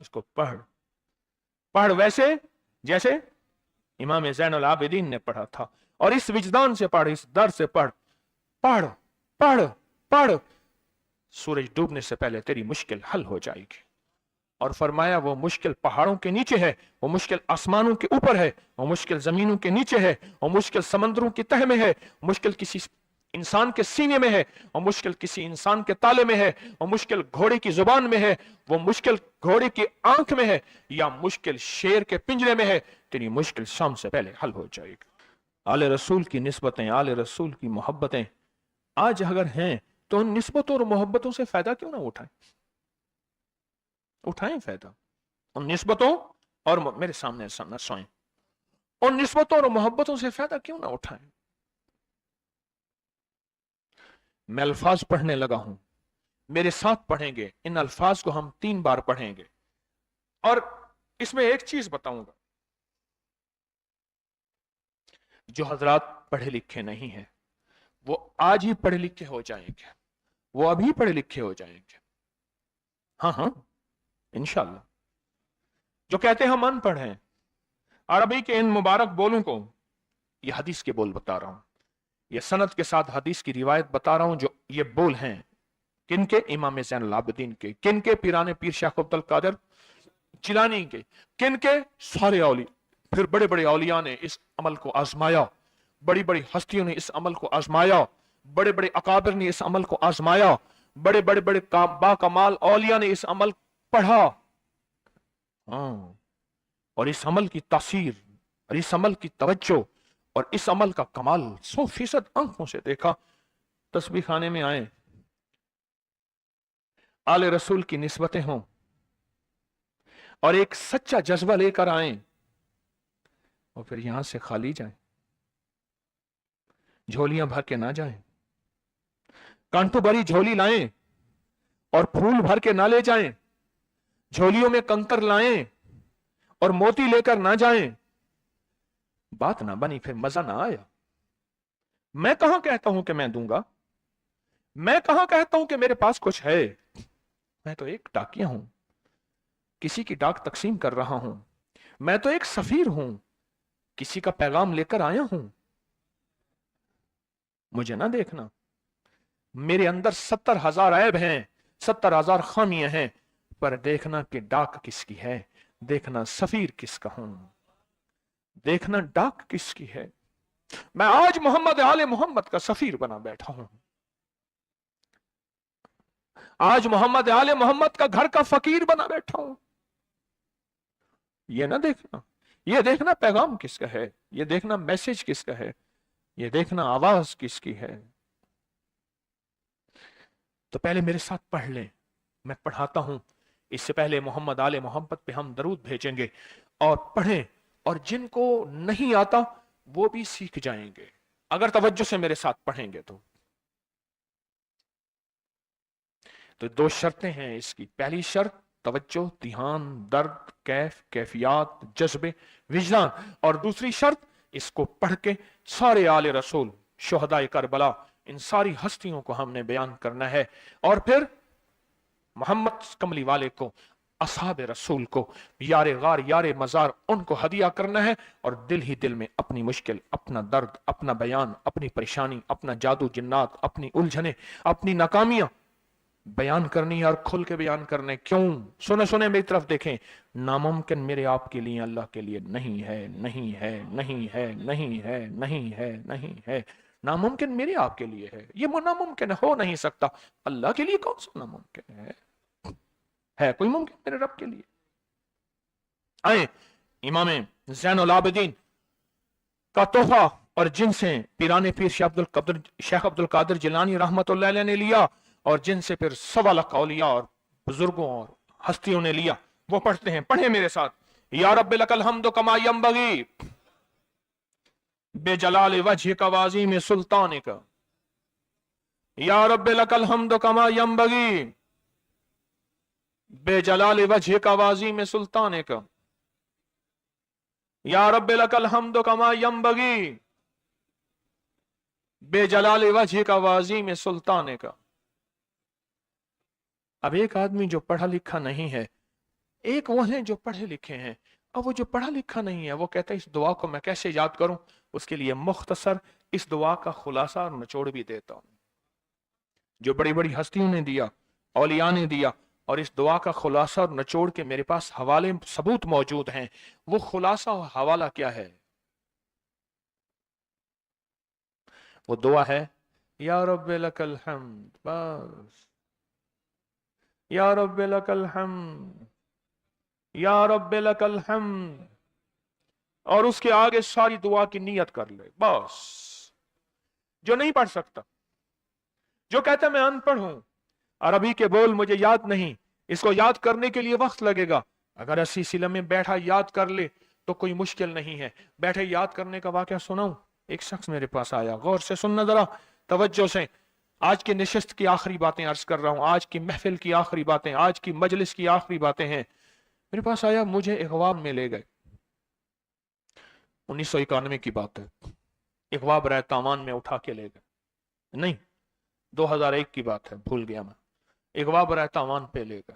इसको पढ़, पढ़ वैसे जैसे इमाम ज़ैनुल आबिदीन ने पढ़ा था। और इस विजदान से पढ़, इस दर्द से पढ़, पढ़ पढ़ पढ़, सूरज डूबने से पहले तेरी मुश्किल हल हो जाएगी। और फरमाया वो मुश्किल पहाड़ों के नीचे है, वो मुश्किल आसमानों के ऊपर है, वो मुश्किल जमीनों के नीचे है, वो मुश्किल समंदरों की तह में है, मुश्किल किसी इंसान के सीने में है, वो मुश्किल किसी इंसान के ताले में है, वो मुश्किल घोड़े की जुबान में है, वो मुश्किल घोड़े की आंख में है, या मुश्किल शेर के पिंजरे में है। तेरी मुश्किल शाम से पहले हल हो जाएगी। आले रसूल की निस्बतें, आले रसूल की मोहब्बतें आज अगर हैं तो उन निस्बतों और मोहब्बतों से फायदा क्यों ना उठाएं? उठाएं फायदा उन निस्बतों और मेरे सामने न सोएं, उन निस्बतों और मोहब्बतों से फायदा क्यों ना उठाएं? मैं अल्फाज पढ़ने लगा हूं, मेरे साथ पढ़ेंगे। इन अल्फाज को हम 3 बार पढ़ेंगे। और इसमें एक चीज बताऊंगा, जो हजरात पढ़े लिखे नहीं है वो आज ही पढ़े लिखे हो जाएंगे, वो अभी पढ़े लिखे हो जाएंगे। हाँ हाँ इंशाल्लाह। जो कहते हैं हम अनपढ़ हैं, अरबी के इन मुबारक बोलों को, ये हदीस के बोल बता रहा हूं, ये सनद के साथ हदीस की रिवायत बता रहा हूं। जो ये बोल हैं किनके? इमाम ज़ैनुल आबिदीन के। किनके? पीराने पीर शेख अब्दुल कादिर जिलानी के। किनके? सारे औली। फिर बड़े बड़े औलिया ने इस अमल को आजमाया, बड़ी बड़ी हस्तियों ने इस अमल को आजमाया, बड़े बड़े अकाबिर ने इस अमल को आजमाया, बड़े बड़े बड़े बाकमाल औलिया ने इस अमल पढ़ा। हाँ, और इस अमल की तासीर और इस अमल की तवज्जो और इस अमल का कमाल 100% आंखों से देखा। तस्बीह खाने में आए, आले रसूल की निस्बतें हों और एक सच्चा जज्बा लेकर आए और फिर यहां से खाली जाएं, झोलियां भर के ना जाएं, कांटों भरी झोली लाएं और फूल भर के ना ले जाएं, झोलियों में कंकर लाएं और मोती लेकर ना जाएं। बात ना बनी, फिर मजा ना आया। मैं कहां कहता हूं कि मैं दूंगा, मैं कहां कहता हूं कि मेरे पास कुछ है। मैं तो एक डाकिया हूं, किसी की डाक तकसीम कर रहा हूं। मैं तो एक सफीर हूं, किसी का पैगाम लेकर आया हूं। मुझे ना देखना, मेरे अंदर 70,000 ऐब हैं, 70,000 खामियां हैं, पर देखना कि डाक किसकी है, देखना सफीर किसका हूं, देखना डाक किसकी है। मैं आज मोहम्मद आले मोहम्मद का सफीर बना बैठा हूं। आज मोहम्मद आले मोहम्मद का घर का फकीर बना बैठा हूं। ये ना देखना, ये देखना पैगाम किसका है, ये देखना मैसेज किसका है, ये देखना आवाज किसकी है। तो पहले मेरे साथ पढ़ लें, मैं पढ़ाता हूं। इससे पहले मोहम्मद आले मोहम्मद पे हम दरूद भेजेंगे और पढ़ें, और जिनको नहीं आता वो भी सीख जाएंगे अगर तवज्जो से मेरे साथ पढ़ेंगे। तो 2 शर्तें हैं इसकी। पहली शर्त तवज्जो, ध्यान, दर्द, कैफियत, जज्बे, विजदान। और दूसरी शर्त, इसको पढ़ के सारे आले रसूल, शुहदाए करबला, इन सारी हस्तियों को हमने बयान करना है। और फिर मोहम्मद कमली वाले को, असहाब रसूल को, यारे गार यारे मजार, उनको हदिया करना है। और दिल ही दिल में अपनी मुश्किल, अपना दर्द, अपना बयान, अपनी परेशानी, अपना जादू जिन्नात, अपनी उलझने, अपनी नाकामियां बयान करनी है और खुल के बयान करने। क्यों? सुने सुने मेरी तरफ देखें। नामुमकिन मेरे आपके लिए, अल्लाह के लिए नहीं है, नहीं है, नहीं है, नहीं है, नहीं है, नहीं है। नामुमकिन मेरे आपके लिए है, ये नामुमकिन हो नहीं सकता। अल्लाह के लिए कौन सा नामुमकिन है कोई मुमकिन मेरे रब के लिए? आए इमाम ज़ैनुल आबिदीन का तोहफा, और जिनसे पीराने पीर शेख अब्दुल कादिर जिलानी रहमतुल्लाह अलैह ने लिया, और जिनसे फिर 1.25 लाख औलिया और बुजुर्गों और हस्तियों ने लिया, वो पढ़ते हैं। पढ़े मेरे साथ। या रब्बि लकल हम्दु कमा यंबगी बेजलाल वजहिक व अज़ीम सुल्तानिक। या रब्बि लकल हम्दु कमा यंबगी बेजलाल वजहिक व अज़ीम सुल्तानिक। या रब्बि लकल हम्दु कमा यंबगी बेजलाल वजहिक व अज़ीम सुल्तानिक। अब एक आदमी जो पढ़ा लिखा नहीं है, एक वो है जो पढ़े लिखे हैं। अब वो जो पढ़ा लिखा नहीं है वो कहता है इस दुआ को मैं कैसे याद करूं। उसके लिए मुख्तसर इस दुआ का खुलासा और निचोड़ भी देता हूं, जो बड़ी बड़ी हस्तियों ने दिया, औलिया ने दिया, और इस दुआ का खुलासा और निचोड़ के मेरे पास हवाले सबूत मौजूद हैं। वो खुलासा और हवाला क्या है? वो दुआ है या रब्बि लकल हम्द, बस। या रब्बि लकल हम्द, या रब्बि लकल हम्द, और उसके आगे सारी दुआ की नियत कर ले, बस। जो नहीं पढ़ सकता, जो कहता मैं अनपढ़ हूं, अरबी के बोल मुझे याद नहीं, इसको याद करने के लिए वक्त लगेगा, अगर 80 सिले में बैठा याद कर ले तो कोई मुश्किल नहीं है। बैठे याद करने का वाकया सुनाऊं। एक शख्स मेरे पास आया, गौर से सुनना जरा, तवज्जो से। आज की नशिस्त की आखिरी बातें अर्ज कर रहा हूं, आज की महफिल की आखिरी बातें, आज की मजलिस की आखिरी बातें हैं। मेरे पास आया, मुझे इखवाब में ले गए। 1991 की बात है। इखवाब राय तावान में उठा के ले गए, नहीं 2001 की बात है, भूल गया मैं। इखवाब राय तावान पे ले गए।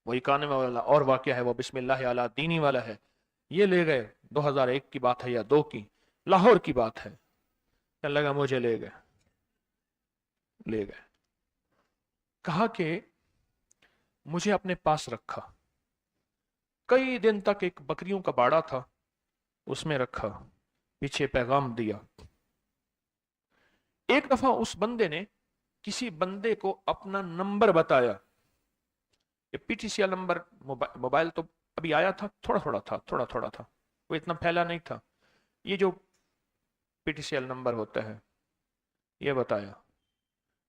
वो 91 वाला और वाकया है, वो बिस्मिल्लाह अला दीनी वाला है। ये ले गए, 2001 की बात है या 2 की, लाहौर की बात है। क्या लगा, मुझे ले गए। कहा कि मुझे अपने पास रखा। कई दिन तक एक बकरियों का बाड़ा था, उसमें रखा, पीछे पैगाम दिया। एक दफा उस बंदे ने किसी बंदे को अपना नंबर बताया। ये पीटीसीएल नंबर, मोबाइल तो अभी आया था, थोड़ा थोड़ा था, वो इतना फैला नहीं था। ये जो पीटीसीएल नंबर होता है, ये बताया।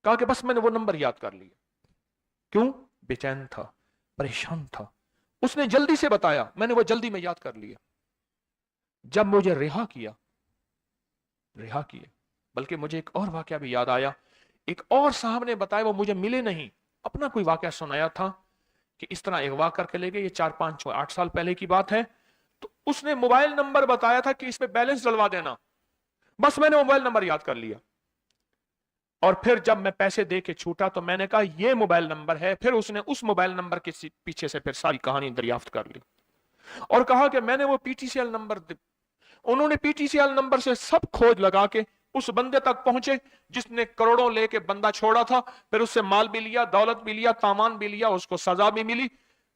कहा कि बस मैंने वो नंबर याद कर लिया। क्यों? बेचैन था, परेशान था। उसने जल्दी से बताया, मैंने वो जल्दी में याद कर लिया। जब मुझे रिहा किया, बल्कि मुझे एक और वाकया भी याद आया। एक और साहब ने बताया, वो मुझे मिले नहीं, अपना कोई वाकया सुनाया था कि इस तरह अगवा करके ले गए। ये 4, 5, 8 साल पहले की बात है। तो उसने मोबाइल नंबर बताया था कि इसमें बैलेंस डलवा देना। बस मैंने मोबाइल नंबर याद कर लिया। और फिर जब मैं पैसे दे के छूटा तो मैंने कहा ये मोबाइल नंबर है। फिर उसने उस मोबाइल नंबर के पीछे से फिर सारी कहानी दरियाफ्त कर ली और कहा कि मैंने वो पीटीसीएल नंबर, उन्होंने पीटीसीएल नंबर से सब खोज लगा के उस बंदे तक पहुंचे जिसने करोड़ों लेके बंदा छोड़ा था। फिर उससे माल भी लिया, दौलत भी लिया, तामान भी लिया, उसको सजा भी मिली।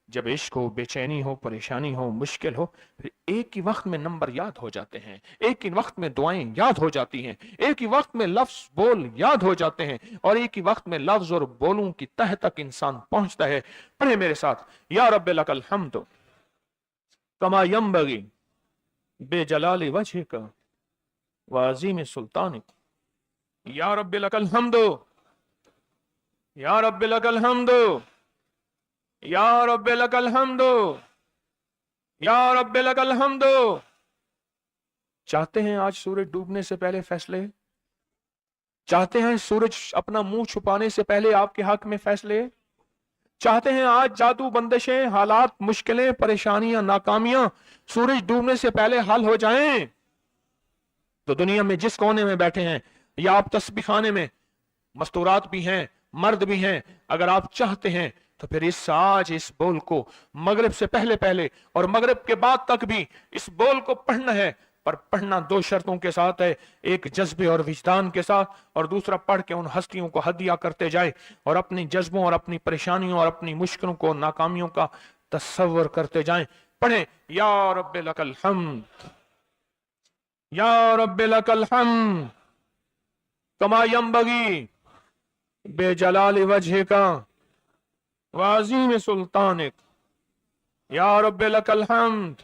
जब इश्क हो, बेचैनी हो, परेशानी हो, मुश्किल हो, फिर एक ही वक्त में नंबर याद हो जाते हैं, एक ही वक्त में दुआएं याद हो जाती हैं, एक ही वक्त में लफ्ज बोल याद हो जाते हैं, और एक ही वक्त में लफ्ज और बोलों की तह तक इंसान पहुंचता है। पढ़े मेरे साथ, या रब्बे लकल हम्द कमा यंबगी बेजलाल वजहिका व अज़ीम सुल्तानिक। या रब्बे लकल हम्द, या रब्बे लकल हम्द, या रब्बे लकल हम्दो, या रब्बे लकल हम्दो। चाहते हैं आज सूरज डूबने से पहले फैसले? चाहते हैं सूरज अपना मुंह छुपाने से पहले आपके हक में फैसले? चाहते हैं आज जादू, बंदिशें, हालात, मुश्किलें, परेशानियां, नाकामियां सूरज डूबने से पहले हल हो जाएं? तो दुनिया में जिस कोने में बैठे हैं, या आप तस्बीह खाने में, मस्तूरात भी हैं, मर्द भी हैं, अगर आप चाहते हैं तो फिर आज इस बोल को मगरिब से पहले पहले और मगरिब के बाद तक भी इस बोल को पढ़ना है। पर पढ़ना 2 शर्तों के साथ है, एक जज्बे और विजदान के साथ, और दूसरा पढ़ के उन हस्तियों को हदिया करते जाए और अपनी जज्बों और अपनी परेशानियों और अपनी मुश्किलों को, नाकामियों का तस्वर करते जाएं। पढ़े, या रब्बे लकल हम्द, या रब्बे लकल हम्द कमा यंबगी बेजलाल वजहिका व अज़ीम सुल्तानिक। या रब्बे लकल हम्द।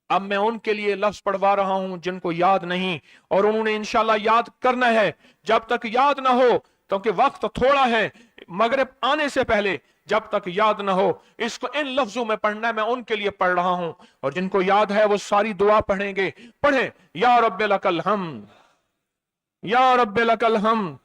अब मैं उनके लिए लफ्ज पढ़वा रहा हूं जिनको याद नहीं, और उन्होंने इंशाल्लाह याद करना है। जब तक याद ना हो, क्योंकि वक्त थोड़ा है, मगरिब आने से पहले जब तक याद ना हो, इसको इन लफ्जों में पढ़ना है। मैं उनके लिए पढ़ रहा हूं, और जिनको याद है वो सारी दुआ पढ़ेंगे। पढ़े, या रब्बे लकल हम्द, या रब्बे लकल हम्द।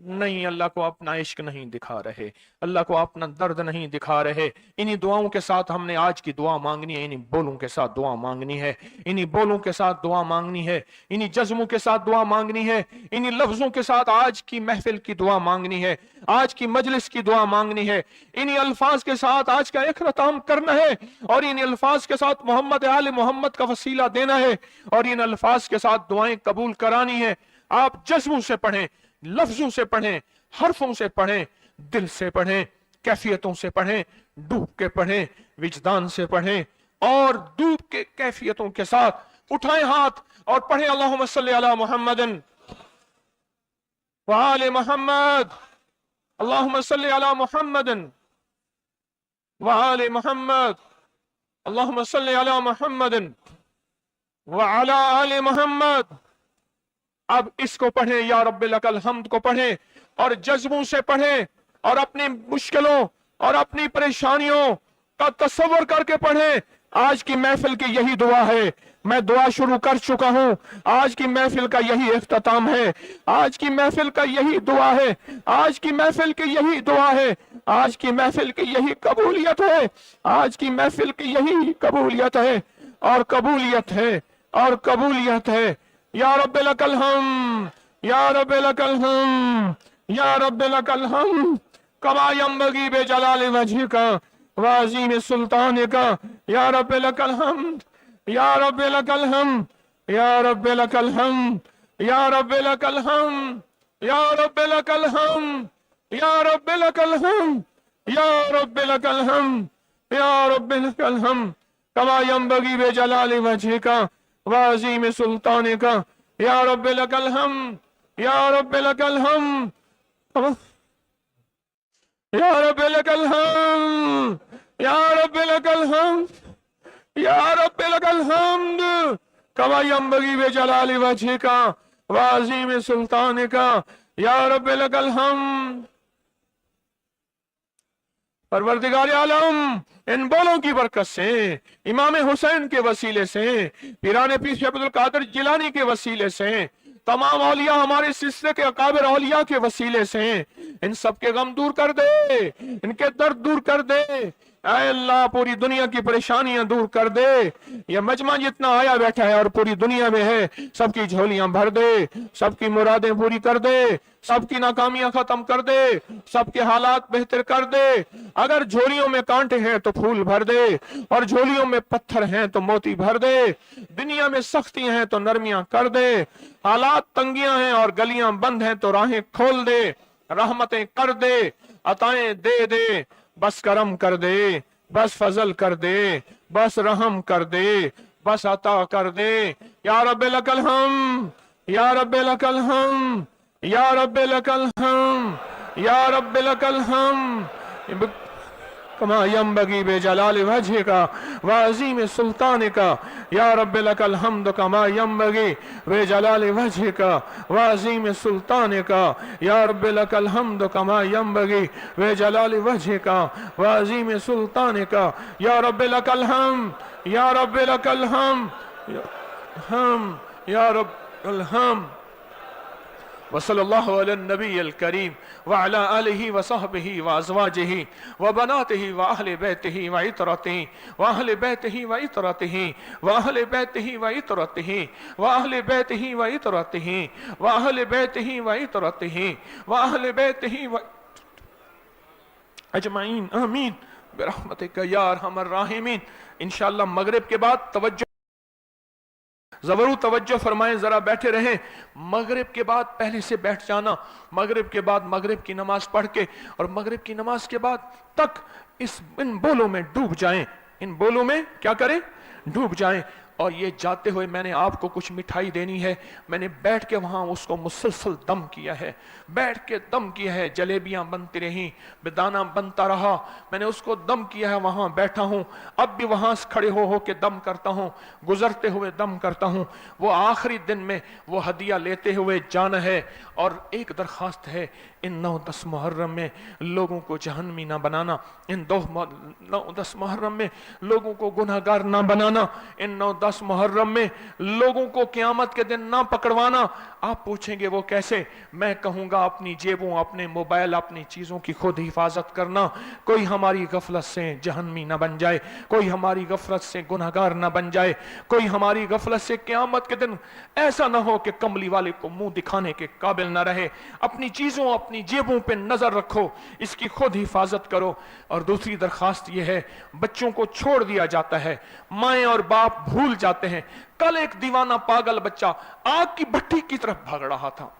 नहीं, अल्लाह को अपना इश्क नहीं दिखा रहे, अल्लाह को अपना दर्द नहीं दिखा रहे। इन्हीं दुआओं के साथ हमने आज की दुआ मांगनी है, इन्हीं बोलों के साथ दुआ मांगनी है, इन्हीं बोलों के साथ दुआ मांगनी है, इन्हीं जज्मों के साथ दुआ मांगनी है, इन्हीं लफ्जों के साथ आज की महफिल की दुआ मांगनी है, आज की मजलिस की दुआ मांगनी है। इन्हीं अल्फाज के साथ आज का इख्तिताम करना है, और इन्हीं अल्फाज के साथ मोहम्मद आले मोहम्मद का वसीला देना है, और इन अल्फाज के साथ दुआएं कबूल करानी है। आप जज्बों से पढ़ें, लफ्जों से पढ़ें, हरफों से पढ़ें, दिल से पढ़ें, कैफियतों से पढ़ें, डूब के पढ़ें, विजदान से पढ़ें, और डूब के कैफियतों के साथ उठाएं हाथ और पढ़ें, अल्लाहुम्मा सल्ली अला मुहम्मदिन व आले मुहम्मद, अल्लाहुम्मा सल्ली अला मुहम्मदिन व आले मुहम्मद, अल्लाहुम्मा सल्ली अला मुहम्मदिन व अला आले मुहम्मद। अब इसको पढ़ें, या रब्बे लकल हम्द को पढ़ें, और जज्बों से पढ़ें, और अपनी मुश्किलों और अपनी परेशानियों का तस्वर करके पढ़ें। आज की महफिल की यही दुआ है, मैं दुआ शुरू कर चुका हूं, आज की महफिल का यही इख्तिताम है, आज की महफिल का यही दुआ है, आज की महफिल की यही दुआ है, आज की महफिल की यही कबूलियत है, आज की महफिल की यही कबूलियत है और कबूलियत है और कबूलियत है। या रब लकल हम, या रब लकल हम, या रब लकल हम, कमा यंबगी बेजलाल वजहिका वाज़ीम सुल्तानिका, या रब लकल हम्द, या रब लकल हम्द, या रब लकल हम्द, या रब लकल हम्द, या रब लकल हम्द, या रब लकल हम्द, या रब लकल हम्द, या रब लकल हम्द, कमा यंबगी बेजलाल वजहिका वाज़ीम सुल्तानिका, या रब लकल हम्द, या रब लकल हम्द, या रब लकल हम्द, या रब लकल हम्द, या रब लकल हम्द, कमा यंबगी बेजलाल वजहिका वाज़ीम सुल्तानिका, या रब लकल हम्द। परवरदिगार आलम, इन बोलों की बरकत से, इमाम हुसैन के वसीले से, पीराने पीर शेख अब्दुल कादिर जिलानी के वसीले से, तमाम औलिया हमारे सिलसिले के अकाबिर औलिया के वसीले से इन सब के गम दूर कर दे, इनके दर्द दूर कर दे। ऐ अल्लाह, पूरी दुनिया की परेशानियां दूर कर दे। ये मजमा जितना आया बैठा है और पूरी दुनिया में है, सबकी झोलियां भर दे, सबकी मुरादें पूरी कर दे, सबकी नाकामियां खत्म कर दे, सबके हालात बेहतर कर दे। अगर झोलियों में कांटे हैं तो फूल भर दे, और झोलियों में पत्थर हैं तो मोती भर दे। दुनिया में सख्तियां हैं तो नरमियां कर दे, हालात तंगियां हैं और गलियां बंद हैं तो राहें खोल दे, रहमतें कर दे, अताएं दे दे, बस करम कर दे, बस फजल कर दे, बस रहम कर दे, बस अता कर दे। या रब लकल हम, या रब लकल हम, या रब लकल हम, या रब लकल हम, कमा यंबगी बेजलाल वजहिका वाज़ीम सुल्तानिका, या रब लकल हम्द, कमा यंबगी बेजलाल वजहिका वाज़ीम सुल्तानिका, या रब लकल हम्द, कमा यंबगी बेजलाल वजहिका वाज़ीम सुल्तानिका, या रब लकल हम, या रब लकल हम, या रब लकल हम। वसल्लल्लाहु अला नबील करीम व अला आलिहि व सहबिहि व अज़वाजिहि व बनातिहि व अहले बैतिहि व इतरतिहि व अहले बैतिहि व इतरतिहि व अहले बैतिहि व इतरतिहि व अहले बैतिहि व इतरतिहि व अहले बैतिहि व इतरतिहि व अहले बैतिहि व अजमाइन आमीन बिरहमतिका या अरहमर राहिमीन। इंशाअल्लाह मगरिब के बाद तवज्जो जबरू तवज्जो फरमाएं, जरा बैठे रहें। मगरिब के बाद पहले से बैठ जाना, मगरिब के बाद मगरिब की नमाज पढ़ के और मगरिब की नमाज के बाद तक इन बोलों में डूब जाएं, इन बोलों में क्या करें, डूब जाएं। और ये जाते हुए मैंने आपको कुछ मिठाई देनी है, मैंने बैठ के वहां उसको मुसलसल दम किया है, बैठ के दम किया है, जलेबियां बनती रही, बेदाना बनता रहा, मैंने उसको दम किया है, वहां बैठा हूं, अब भी वहां खड़े हो के दम करता हूं, गुजरते हुए दम करता हूं। वो आखिरी दिन में वो हदिया लेते हुए जाना है। और एक दरखास्त है, इन 9-10 मुहर्रम में लोगों को जहन्नमी ना बनाना, इन 9-10 मुहर्रम में लोगों को गुनहगार ना बनाना, इन 9-10 मुहर्रम में लोगों को क़यामत के दिन ना पकड़वाना। आप पूछेंगे वो कैसे? मैं कहूंगा अपनी जेबों, अपने मोबाइल, अपनी चीजों की खुद हिफाजत करना। कोई हमारी गफलत से जहन्नमी ना बन जाए, कोई हमारी गफलत से गुनहगार ना बन जाए, कोई हमारी गफलत से क़यामत के दिन ऐसा ना हो कि कमली वाले को मुंह दिखाने के काबिल ना रहे। अपनी चीजों, अपनी जेबों पे नजर रखो, इसकी खुद हिफाजत करो। और दूसरी दरखास्त यह है, बच्चों को छोड़ दिया जाता है, माएं और बाप भूल जाते हैं। कल एक दीवाना पागल बच्चा आग की भट्टी की तरफ भाग रहा था,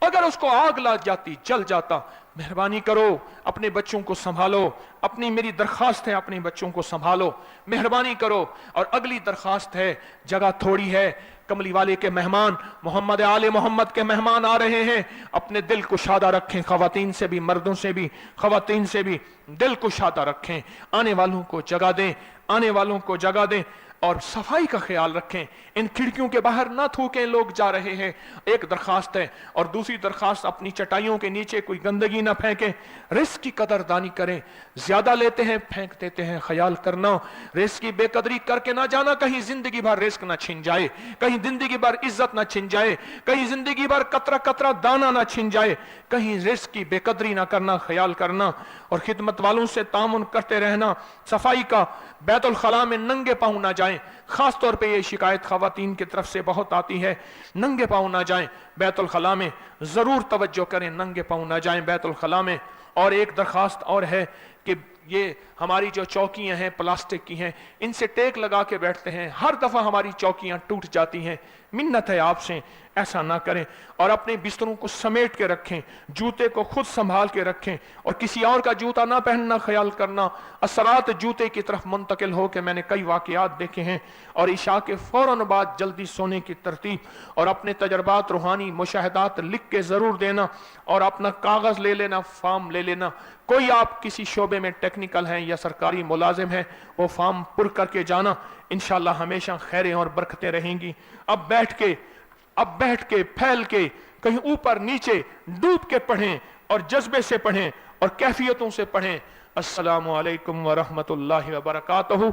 अगर उसको आग लग जाती, जल जाता। मेहरबानी करो, अपने बच्चों को संभालो, अपनी मेरी दरखास्त है, अपने बच्चों को संभालो, मेहरबानी करो। और अगली दरखास्त है, जगह थोड़ी है, कमली वाले के मेहमान, मोहम्मद आले मोहम्मद के मेहमान आ रहे हैं, अपने दिल को शादा रखें, खवातीन से भी, मर्दों से भी, खवातीन से भी दिल को शादा रखें। आने वालों को जगा दें, आने वालों को जगा दें। اور صفائی کا خیال رکھیں, ان کھڑکیوں کے باہر نہ تھوکیں, لوگ جا رہے ہیں. ایک درخواست ہے. اور دوسری درخواست, اپنی چٹائیوں کے نیچے کوئی گندگی نہ پھینکیں, رزق کی قدر دانی کریں. زیادہ لیتے ہیں پھینک دیتے ہیں, خیال کرنا. رزق کی بے قدری کر کے نہ جانا, کہیں زندگی بھر رزق نہ چھن جائے, کہیں زندگی بھر عزت نہ چھن جائے, کہیں زندگی بھر قطرہ قطرہ دانہ نہ چھن جائے, کہیں رزق کی بے قدری نہ کرنا, خیال کرنا. اور خدمت والوں سے تعاون کرتے رہنا. صفائی کا, بیت الخلاء میں ننگے پاؤں نہ جائیں. خاص طور پہ یہ شکایت خواتین کی طرف سے بہت آتی ہے, ننگے پاؤں نہ جائیں بیت الخلاء میں. ضرور توجہ کریں, ننگے پاؤں نہ جائیں بیت الخلاء میں. اور ایک درخواست اور ہے کہ یہ ہماری جو چوکیاں ہیں پلاسٹک کی ہیں, ان سے ٹیک لگا کے بیٹھتے ہیں, ہر دفعہ ہماری چوکیاں ٹوٹ جاتی ہیں. منت ہے آپ سے, ایسا نہ کریں. اور اپنے بستروں کو سمیٹ کے رکھیں, جوتے کو خود سنبھال کے رکھیں, اور کسی اور کا جوتا نہ پہننا, خیال کرنا. اثرات جوتے کی طرف منتقل ہو کے میں نے کئی واقعات دیکھے ہیں. اور عشاء کے فوراً بعد جلدی سونے کی ترتیب, اور اپنے تجربات, روحانی مشاہدات لکھ کے ضرور دینا, اور اپنا کاغذ لے لینا, فارم لے لینا. کوئی آپ کسی شعبے میں ٹیکنیکل ہیں یا سرکاری ملازم ہیں, وہ فارم پر کر کے جانا. انشاءاللہ ہمیشہ خیریں اور برکتیں رہیں گی. اب بیٹھ کے پھیل کے, کہیں اوپر نیچے ڈوب کے پڑھیں, اور جذبے سے پڑھیں, اور کیفیتوں سے پڑھیں. السلام علیکم ورحمۃ اللہ وبرکاتہ.